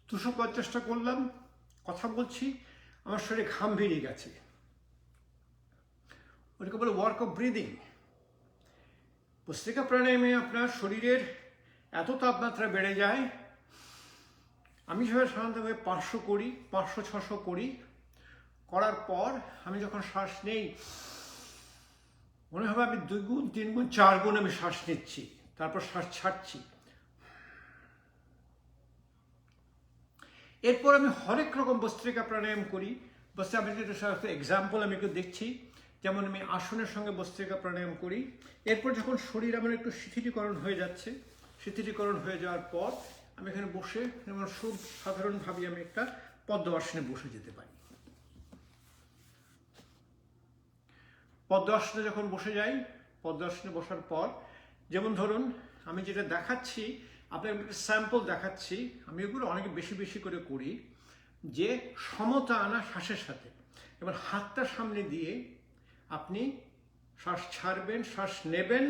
দুশো 50টা করলাম, কথা বলছি, আমার শরীরে ঘাম বেরিয়ে গেছে। ওটাকে বলে ওয়ার্ক অফ ব্রিদিং। ভস্ত্রিকা প্রাণায়ামে আপনার শরীরের এত তাপমাত্রা বেড়ে যায়, আমি যেভাবে সাধারণতভাবে 500 করি, 500-600 করি, করার পর আমি যখন শ্বাস নেই মনে হবে আমি 2 গুণ 3 গুণ 4 গুণ আমি শ্বাস নিচ্ছি, তারপর শ্বাস ছাড়ছি। এরপর আমি হরেক রকম ভস্ত্রিকা প্রাণায়াম করি। আমি যেটা এক্সাম্পল আমি একটু দেখছি, যেমন আমি আসনের সঙ্গে ভস্ত্রিকা প্রাণায়াম করি। এরপর যখন শরীর আমার একটু শিথিলীকরণ হয়ে যাচ্ছে, শিথিলীকরণ হয়ে যাওয়ার পর আমি এখানে বসে, যেমন খুব সাধারণভাবে আমি একটা পদ্ম আসনে বসে যেতে পারি। পদ্ম আসনে যখন বসে যাই, পদ্ম আসনে বসার পর যেমন ধরুন আমি যেটা দেখাচ্ছি, আপনাকে একটা স্যাম্পল দেখাচ্ছি, আমি এগুলো অনেক বেশি বেশি করে করি, যে সমতা আনা শ্বাসের সাথে। এবার হাতটা সামনে দিয়ে আপনি শ্বাস ছাড়বেন, শ্বাস নেবেন,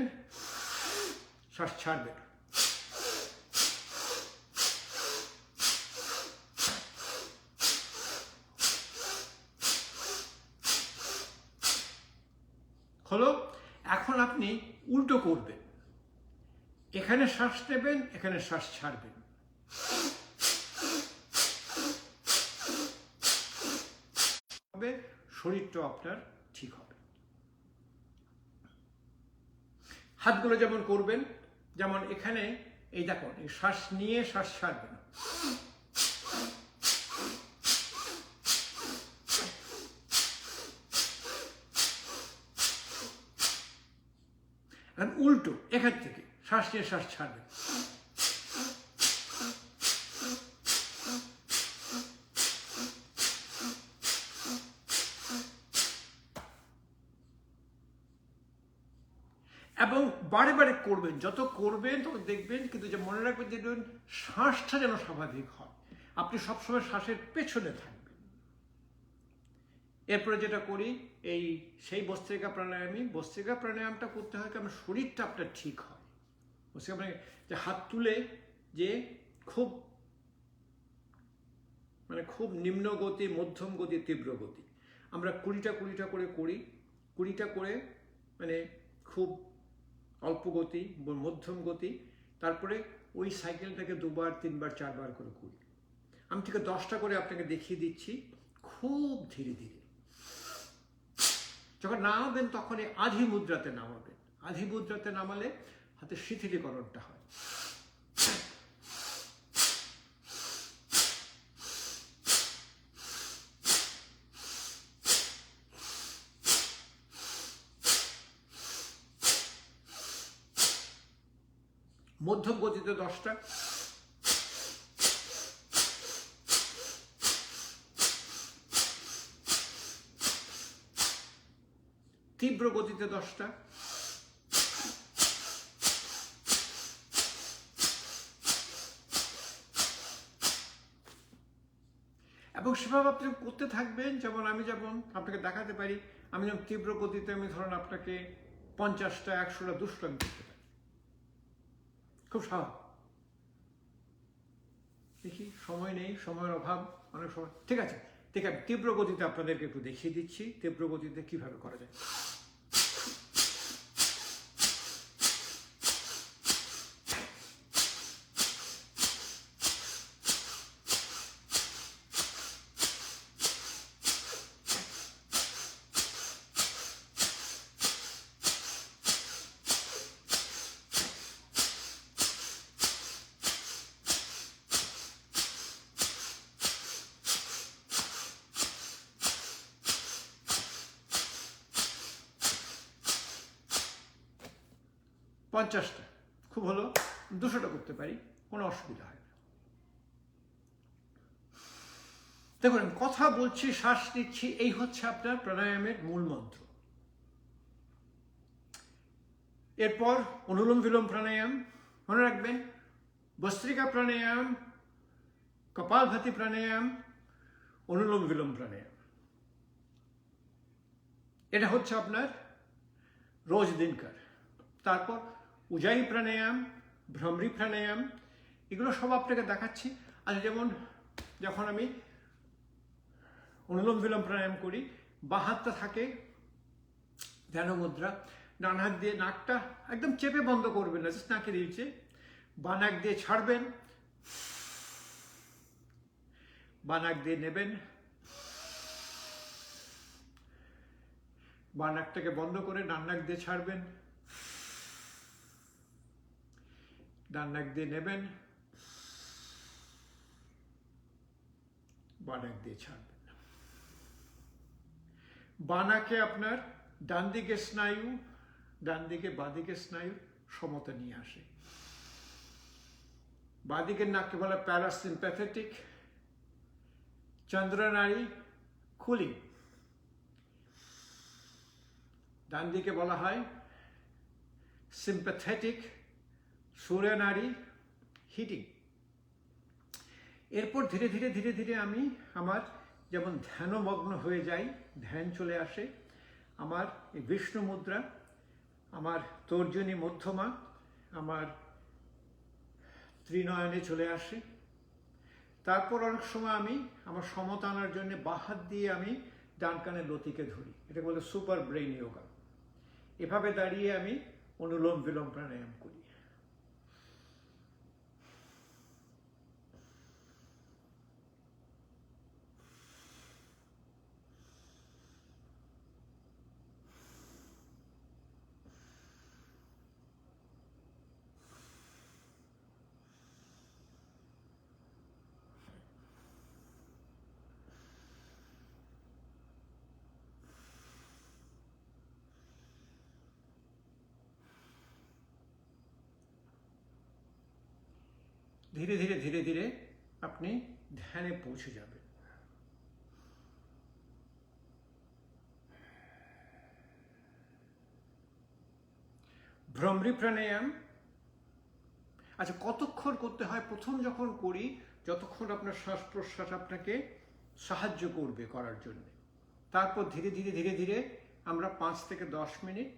শ্বাস ছাড়বেন। হলো। এখন আপনি উল্টো করবেন, এখানে শ্বাস নেবেন, এখানে শ্বাস ছাড়বেন। তবে শরীরটা আপনার ঠিক হবে। হাতগুলো যেমন করবেন, যেমন এখানে এই দেখুন, এই শ্বাস নিয়ে শ্বাস ছাড়বেন। এখন উল্টো, এখান থেকে শ্বাস নিয়ে শ্বাস ছাড়বেন। এবং বারে বারে করবেন, যত করবেন তত দেখবেন, কিন্তু যে মনে রাখবেন যে শ্বাসটা যেন স্বাভাবিক হয়, আপনি সবসময় শ্বাসের পেছনে থাকবেন। এরপরে যেটা করি, সেই ভস্ত্রিকা প্রাণায়ামই। ভস্ত্রিকা প্রাণায়ামটা করতে হয় কারণ শরীরটা আপনার ঠিক হয়। ভস্ত্রিকা প্রাণায়াম যে হাত তুলে যে খুব খুব নিম্ন গতি, মধ্যম গতি, তীব্র গতি, আমরা 20টা করে করি। 20টা করে খুব অল্প গতি, মধ্যম গতি, তারপরে ওই সাইকেলটাকে 2বার 3বার 4বার করে করি। আমি থেকে 10টা করে আপনাকে দেখিয়ে দিচ্ছি, খুব ধীরে ধীরে। যখন নামাবেন তখন এই আধি মুদ্রাতে নামাবেন। আধি মুদ্রাতে নামালে হাতে শিথিলীকরণটা হয়। মধ্যম গতিতে 10টা, তীব্র গতিতে 10টা, এবং সেভাবে আপনি করতে থাকবেন। যেমন আমি আপনাকে দেখাতে পারি, আমি যেমন তীব্র গতিতে আমি ধরুন আপনাকে 50টা, 100টা, 200টা আমি করতে পারি, খুব স্বাভাবিক। দেখি, সময় নেই, সময়ের অভাব অনেক সময়। ঠিক আছে, তীব্র গতিতে আপনাদেরকে একটু দেখিয়ে দিচ্ছি তীব্র গতিতে কিভাবে করা যায়। পঞ্চাশটা খুব হলো, 200টা করতে পারি, কোনো অসুবিধা হয় না। দেখুন, আমি কথা বলছি, শ্বাস নিচ্ছি, এই হচ্ছে আপনার প্রাণায়ামের মূল মন্ত্র। এরপর অনুলোম বিলোম প্রাণায়াম মনে রাখবেন, ভস্ত্রিকা প্রাণায়াম, কপালভাতি প্রাণায়াম, অনুলোম বিলোম প্রাণায়াম। এটা হচ্ছে আপনার রোজ দিনকার। তারপর উজাই প্রাণায়াম, ভ্রমরী প্রাণায়াম, এগুলো সব আপনাকে দেখাচ্ছি। আর যেমন যখন আমি অনুলোম বিলোম প্রাণায়াম করি, বাঁ হাতটা থাকে ধ্যান মুদ্রা, ডান হাত দিয়ে নাকটা একদম চেপে বন্ধ করবেন না, জাস্ট নাকের নিচে, বাঁ নাক দিয়ে ছাড়বেন, বাঁ নাক দিয়ে নেবেন, বাঁ নাকটাকে বন্ধ করে ডান নাক দিয়ে ছাড়বেন, ডান নাক দিয়ে নেবেন, বাঁ নাক দিয়ে ছাড়বেন। বাঁ নাকে আপনার ডান দিকে স্নায়ু, ডান দিকে বাঁ দিকে স্নায়ু সমতা নিয়ে আসে। বাঁ দিকের নাককে বলা প্যারাসিম্প্যাথেটিক, চন্দ্রনাড়ী কুলিং। ডান দিকে বলা হয় সিম্প্যাথেটিক, সূর্যনাড়ী হিটিং। এরপর ধীরে ধীরে ধীরে ধীরে আমি আমার যেমন ধ্যানমগ্ন হয়ে যাই, ধ্যান চলে আসে, আমার এই বিষ্ণু মুদ্রা, আমার তর্জনী মধ্যমা আমার ত্রিনয়নে চলে আসে। তারপর অনেক সময় আমি আমার সমতা আনার জন্য বাঁ হাত দিয়ে আমি ডান কানের লতিকে ধরি, এটা বলে সুপার ব্রেইন যোগা। এভাবে দাঁড়িয়ে আমি অনুলোম বিলোম প্রাণায়াম করি। ধীরে ধীরে ধীরে ধীরে আপনি ধ্যানে পৌঁছে যাবেন। ভ্রমরী প্রাণায়াম, আচ্ছা কতক্ষণ করতে হয়? প্রথম যখন করি, যতক্ষণ আপনার শ্বাস প্রশ্বাস আপনাকে সাহায্য করবে করার জন্য। তারপর ধীরে ধীরে ধীরে ধীরে আমরা 5 থেকে 10 মিনিট,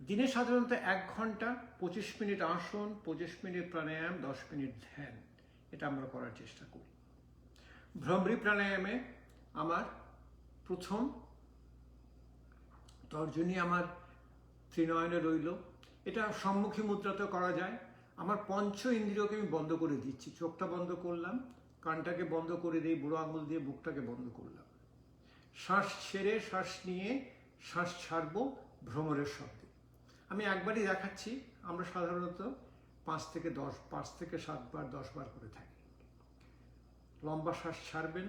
দিনে সাধারণত 1 ঘন্টা, 25 মিনিট আসন, 25 মিনিট প্রাণায়াম, 10 মিনিট ধ্যান, এটা আমরা করার চেষ্টা করি। ভ্রমরী প্রাণায়ামে আমার প্রথম তর্জনী আমার ত্রিনয়নে রইল, এটা সম্মুখী মুদ্রাতেও করা যায়। আমার পঞ্চ ইন্দ্রিয়কে আমি বন্ধ করে দিচ্ছি, চোখটা বন্ধ করলাম, কানটাকে বন্ধ করে দিই, বুড়ো আঙুল দিয়ে বুকটাকে বন্ধ করলাম, শ্বাস ছেড়ে শ্বাস নিয়ে শ্বাস ছাড়বো ভ্রমরের শব্দে। আমি একবারই দেখাচ্ছি, আমরা সাধারণত 5 থেকে 7 বার 10 বার করে থাকি। লম্বা শ্বাস ছাড়বেন,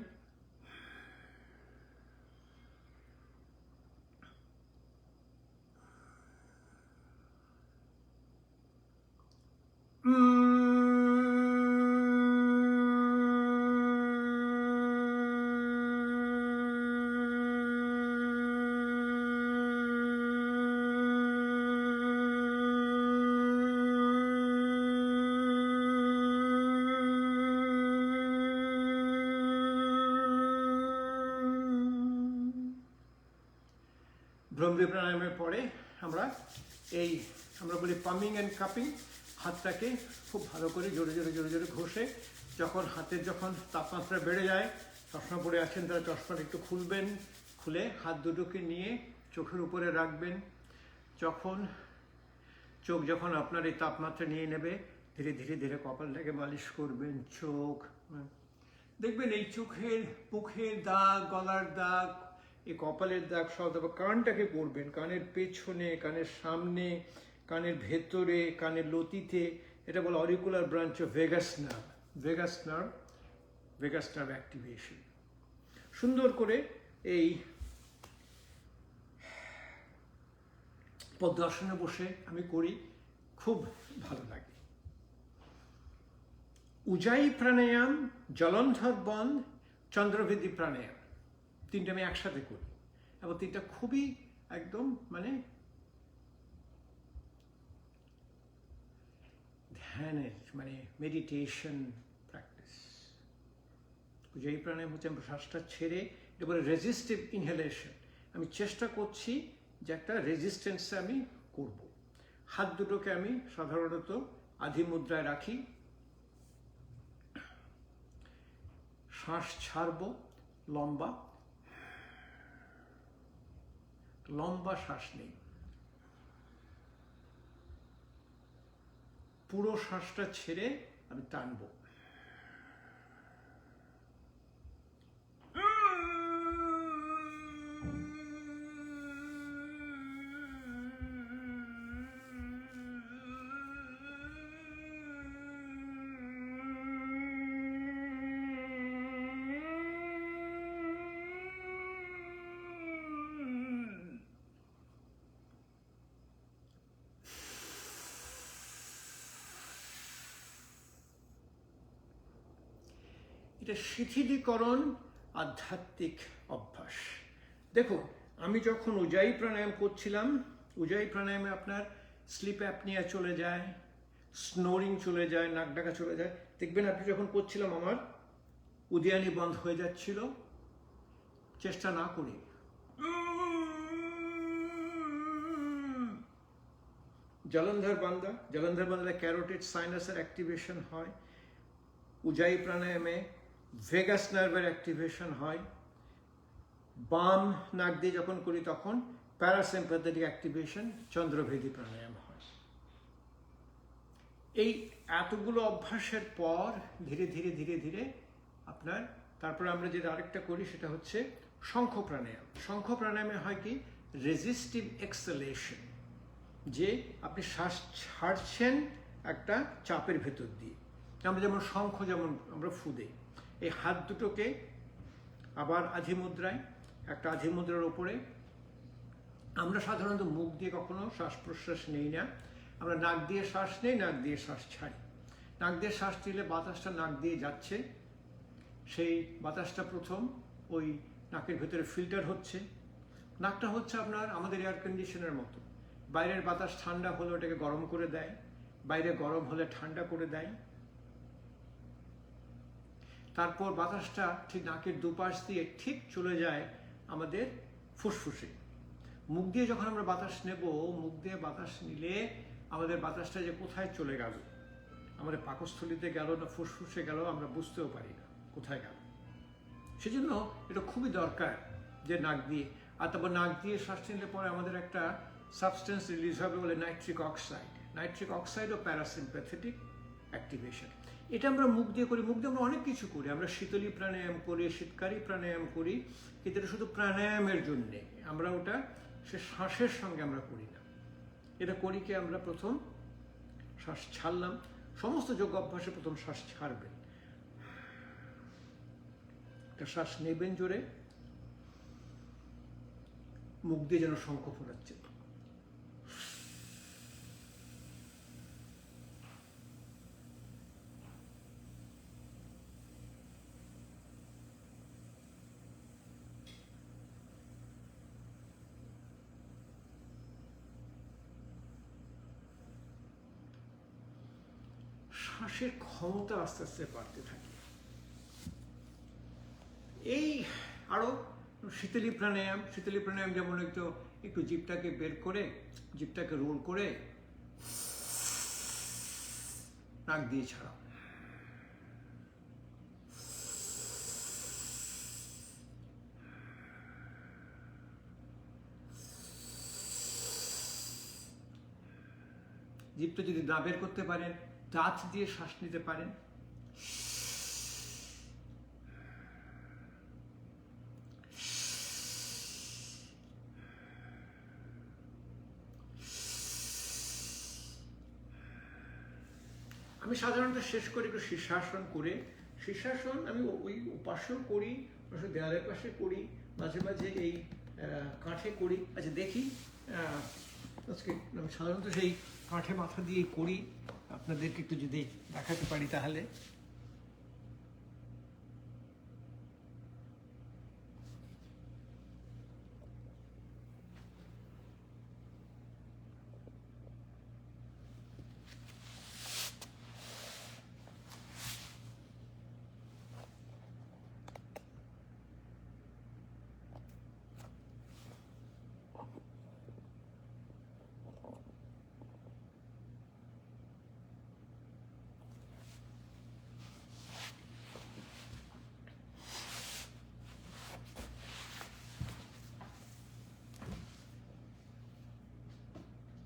ভ্রমরি প্রাণায়ামের পরে আমরা আমরা বলি পামিং অ্যান্ড কাপিং। হাতটাকে খুব ভালো করে জোরে জোরে জোরে জোরে ঘষে, যখন হাতের যখন তাপমাত্রা বেড়ে যায়, চশমা পরে আছেন তারা চশমাটা একটু খুলবেন, খুলে হাত দুটোকে নিয়ে চোখের উপরে রাখবেন। চোখ যখন আপনার এই তাপমাত্রা নিয়ে নেবে, ধীরে ধীরে ধীরে কপালটাকে মালিশ করবেন। চোখ দেখবেন এই চোখের, মুখের দাগ, গলার দাগ, এই কপালের দাগ সব। তারপর কানটাকে পড়বেন, কানের পেছনে, কানের সামনে, কানের ভেতরে, কানের লতিতে। এটা বলে auricular branch of vagus nerve. Vagus nerve activation. সুন্দর করে এই পদ্মাসনে বসে আমি করি, খুব ভালো লাগে। উজাই প্রাণায়াম, জলন্ধর বন্ধ, চন্দ্রভেদী প্রাণায়াম, তিনটা আমি একসাথে করি এবং তিনটা খুবই একদম মানে ধ্যানের, মানে মেডিটেশন প্র্যাকটিস। উজাই প্রাণায়াম হচ্ছে আমরা শ্বাসটা ছেড়ে, এটা বলে রেজিস্টিভ ইনহেলেশন। আমি চেষ্টা করছি যে একটা রেজিস্ট্যান্সে আমি করব। হাত দুটোকে আমি সাধারণত আধি মুদ্রায় রাখি, শ্বাস ছাড়বো, লম্বা লম্বা শ্বাস নেই, পুরো শ্বাসটা ছেড়ে আমি টানবো। এটা শিথিলীকরণ আধ্যাত্মিক অভ্যাস। দেখুন, আমি যখন উজাই প্রাণায়াম করছিলাম, উজাই প্রাণায়ামে আপনার স্লিপ অ্যাপনিয়া চলে যায়, স্নোরিং চলে যায়, নাক ডাকা চলে যায়। দেখবেন আপনি যখন করছিলাম আমার উদিয়ানি বন্ধ হয়ে যাচ্ছিল। চেষ্টা না করি জলন্ধর বান্দা ক্যারোটিড সাইনাসের অ্যাক্টিভেশন হয়। উজাই প্রাণায়ামে ভেগাস নার্ভের অ্যাক্টিভেশন হয়। বাম নাক দিয়ে যখন করি তখন প্যারাসিম্প্যাথেটিক অ্যাক্টিভেশন, চন্দ্রভেদী প্রাণায়াম হয়। এই এতগুলো অভ্যাসের পর ধীরে ধীরে ধীরে ধীরে আপনার, তারপর আমরা যেটা আরেকটা করি সেটা হচ্ছে শঙ্খ প্রাণায়াম। শঙ্খ প্রাণায়ামে হয় কি রেজিস্টিভ এক্সেলেশন, যে আপনি শ্বাস ছাড়ছেন একটা চাপের ভেতর দিয়ে। আমরা যেমন শঙ্খ যেমন আমরা ফু দেই, এই হাত দুটোকে আবার আধি মুদ্রায়, একটা আধি মুদ্রার ওপরে। আমরা সাধারণত মুখ দিয়ে কখনো শ্বাস প্রশ্বাস নেই না, আমরা নাক দিয়ে শ্বাস নেই, নাক দিয়ে শ্বাস ছাড়ি। নাক দিয়ে শ্বাস নিলে বাতাসটা নাক দিয়ে যাচ্ছে, সেই বাতাসটা প্রথম ওই নাকের ভেতরে ফিল্টার হচ্ছে। নাকটা হচ্ছে আপনার আমাদের এয়ার কন্ডিশনের মতো, বাইরের বাতাস ঠান্ডা হলে ওটাকে গরম করে দেয়, বাইরে গরম হলে ঠান্ডা করে দেয়। তারপর বাতাসটা ঠিক নাকের দুপাশ দিয়ে ঠিক চলে যায় আমাদের ফুসফুসে। মুখ দিয়ে যখন আমরা বাতাস নেব, মুখ দিয়ে বাতাস নিলে আমাদের বাতাসটা যে কোথায় চলে গেল, আমাদের পাকস্থলীতে গেল না ফুসফুসে গেল, আমরা বুঝতেও পারি না কোথায় গেল। সেজন্য এটা খুবই দরকার যে নাক দিয়ে। আর তারপর নাক দিয়ে শ্বাস নিলে পরে আমাদের একটা সাবস্টেন্স রিলিজ হবে বলে নাইট্রিক অক্সাইড। নাইট্রিক অক্সাইড ও প্যারাসিম্প্যাথেটিক অ্যাক্টিভেশন। এটা আমরা মুখ দিয়ে করি। মুখ দিয়ে আমরা অনেক কিছু করি, আমরা শীতলী প্রাণায়াম করি, শীতকারী প্রাণায়াম করি, কিন্তু এটা শুধু প্রাণায়ামের জন্যে। আমরা ওটা সে শ্বাসের সঙ্গে আমরা করি না। এটা করি কি আমরা প্রথম শ্বাস ছাড়লাম, সমস্ত যোগ অভ্যাসে প্রথম শ্বাস ছাড়বেন, একটা শ্বাস নেবেন জোরে, মুখ দিয়ে যেন শঙ্খ ফোটাচ্ছেন। শ্বাসের ক্ষমতা আস্তে আস্তে বাড়তে থাকে। এই আরো শীতলী প্রাণায়াম যেমন একটু একটু জিভটাকে বের করে, জিভটাকে রোল করে নাক দিয়ে ছাড়াও। জিভটা যদি না বের করতে পারেন, দাঁত দিয়ে শ্বাস নিতে পারেন। আমি সাধারণত শেষ করে একটু শীর্ষাসন করে, শীর্ষাসন আমি ওই পাশেও করি, দেয়ালের পাশে করি, মাঝে মাঝে এই কাঠে করি। আচ্ছা দেখি, আজকে আমি সাধারণত সেই কাঠে মাথা দিয়ে করি, আপনাদেরকে একটু যদি দেখাতে পারি তাহলে।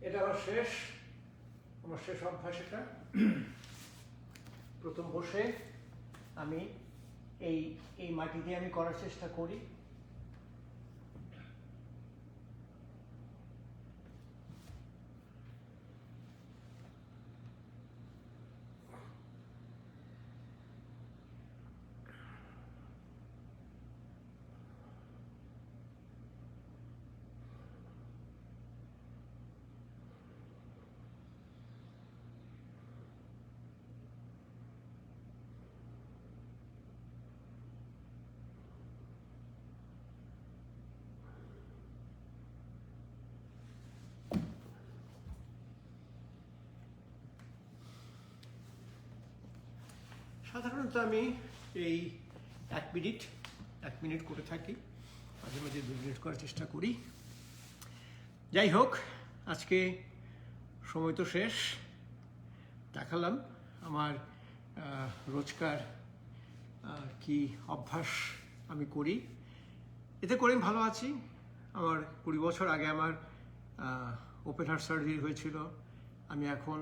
এটা আমার শেষ অভ্যাস। এটা প্রথম বসে আমি এই মাটি দিয়ে আমি করার চেষ্টা করি। সাধারণত আমি এই 1 মিনিট করে থাকি, মাঝে মাঝে 2 মিনিট করার চেষ্টা করি। যাই হোক, আজকে সময় তো শেষ, দেখালাম আমার রোজকার কি অভ্যাস আমি করি। এতে করে আমি ভালো আছি। আমার 20 বছর আগে আমার ওপেন হার্ট সার্জারি হয়েছিল। আমি এখন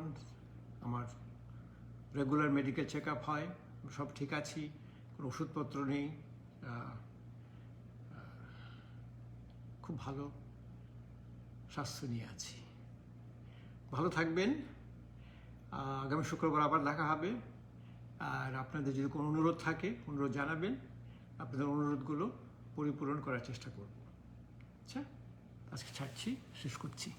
আমার রেগুলার মেডিকেল চেক আপ হয়, সব ঠিক আছি, কোনো ওষুধপত্র নেই, খুব ভালো স্বাস্থ্য নিয়ে আছি। ভালো থাকবেন। আগামী শুক্রবার আবার দেখা হবে। আর আপনাদের যদি কোনো অনুরোধ থাকে, অনুরোধ জানাবেন। আপনাদের অনুরোধগুলো পরিপূরণ করার চেষ্টা করব। আচ্ছা, আজকে ছাড়ছি, শেষ করছি।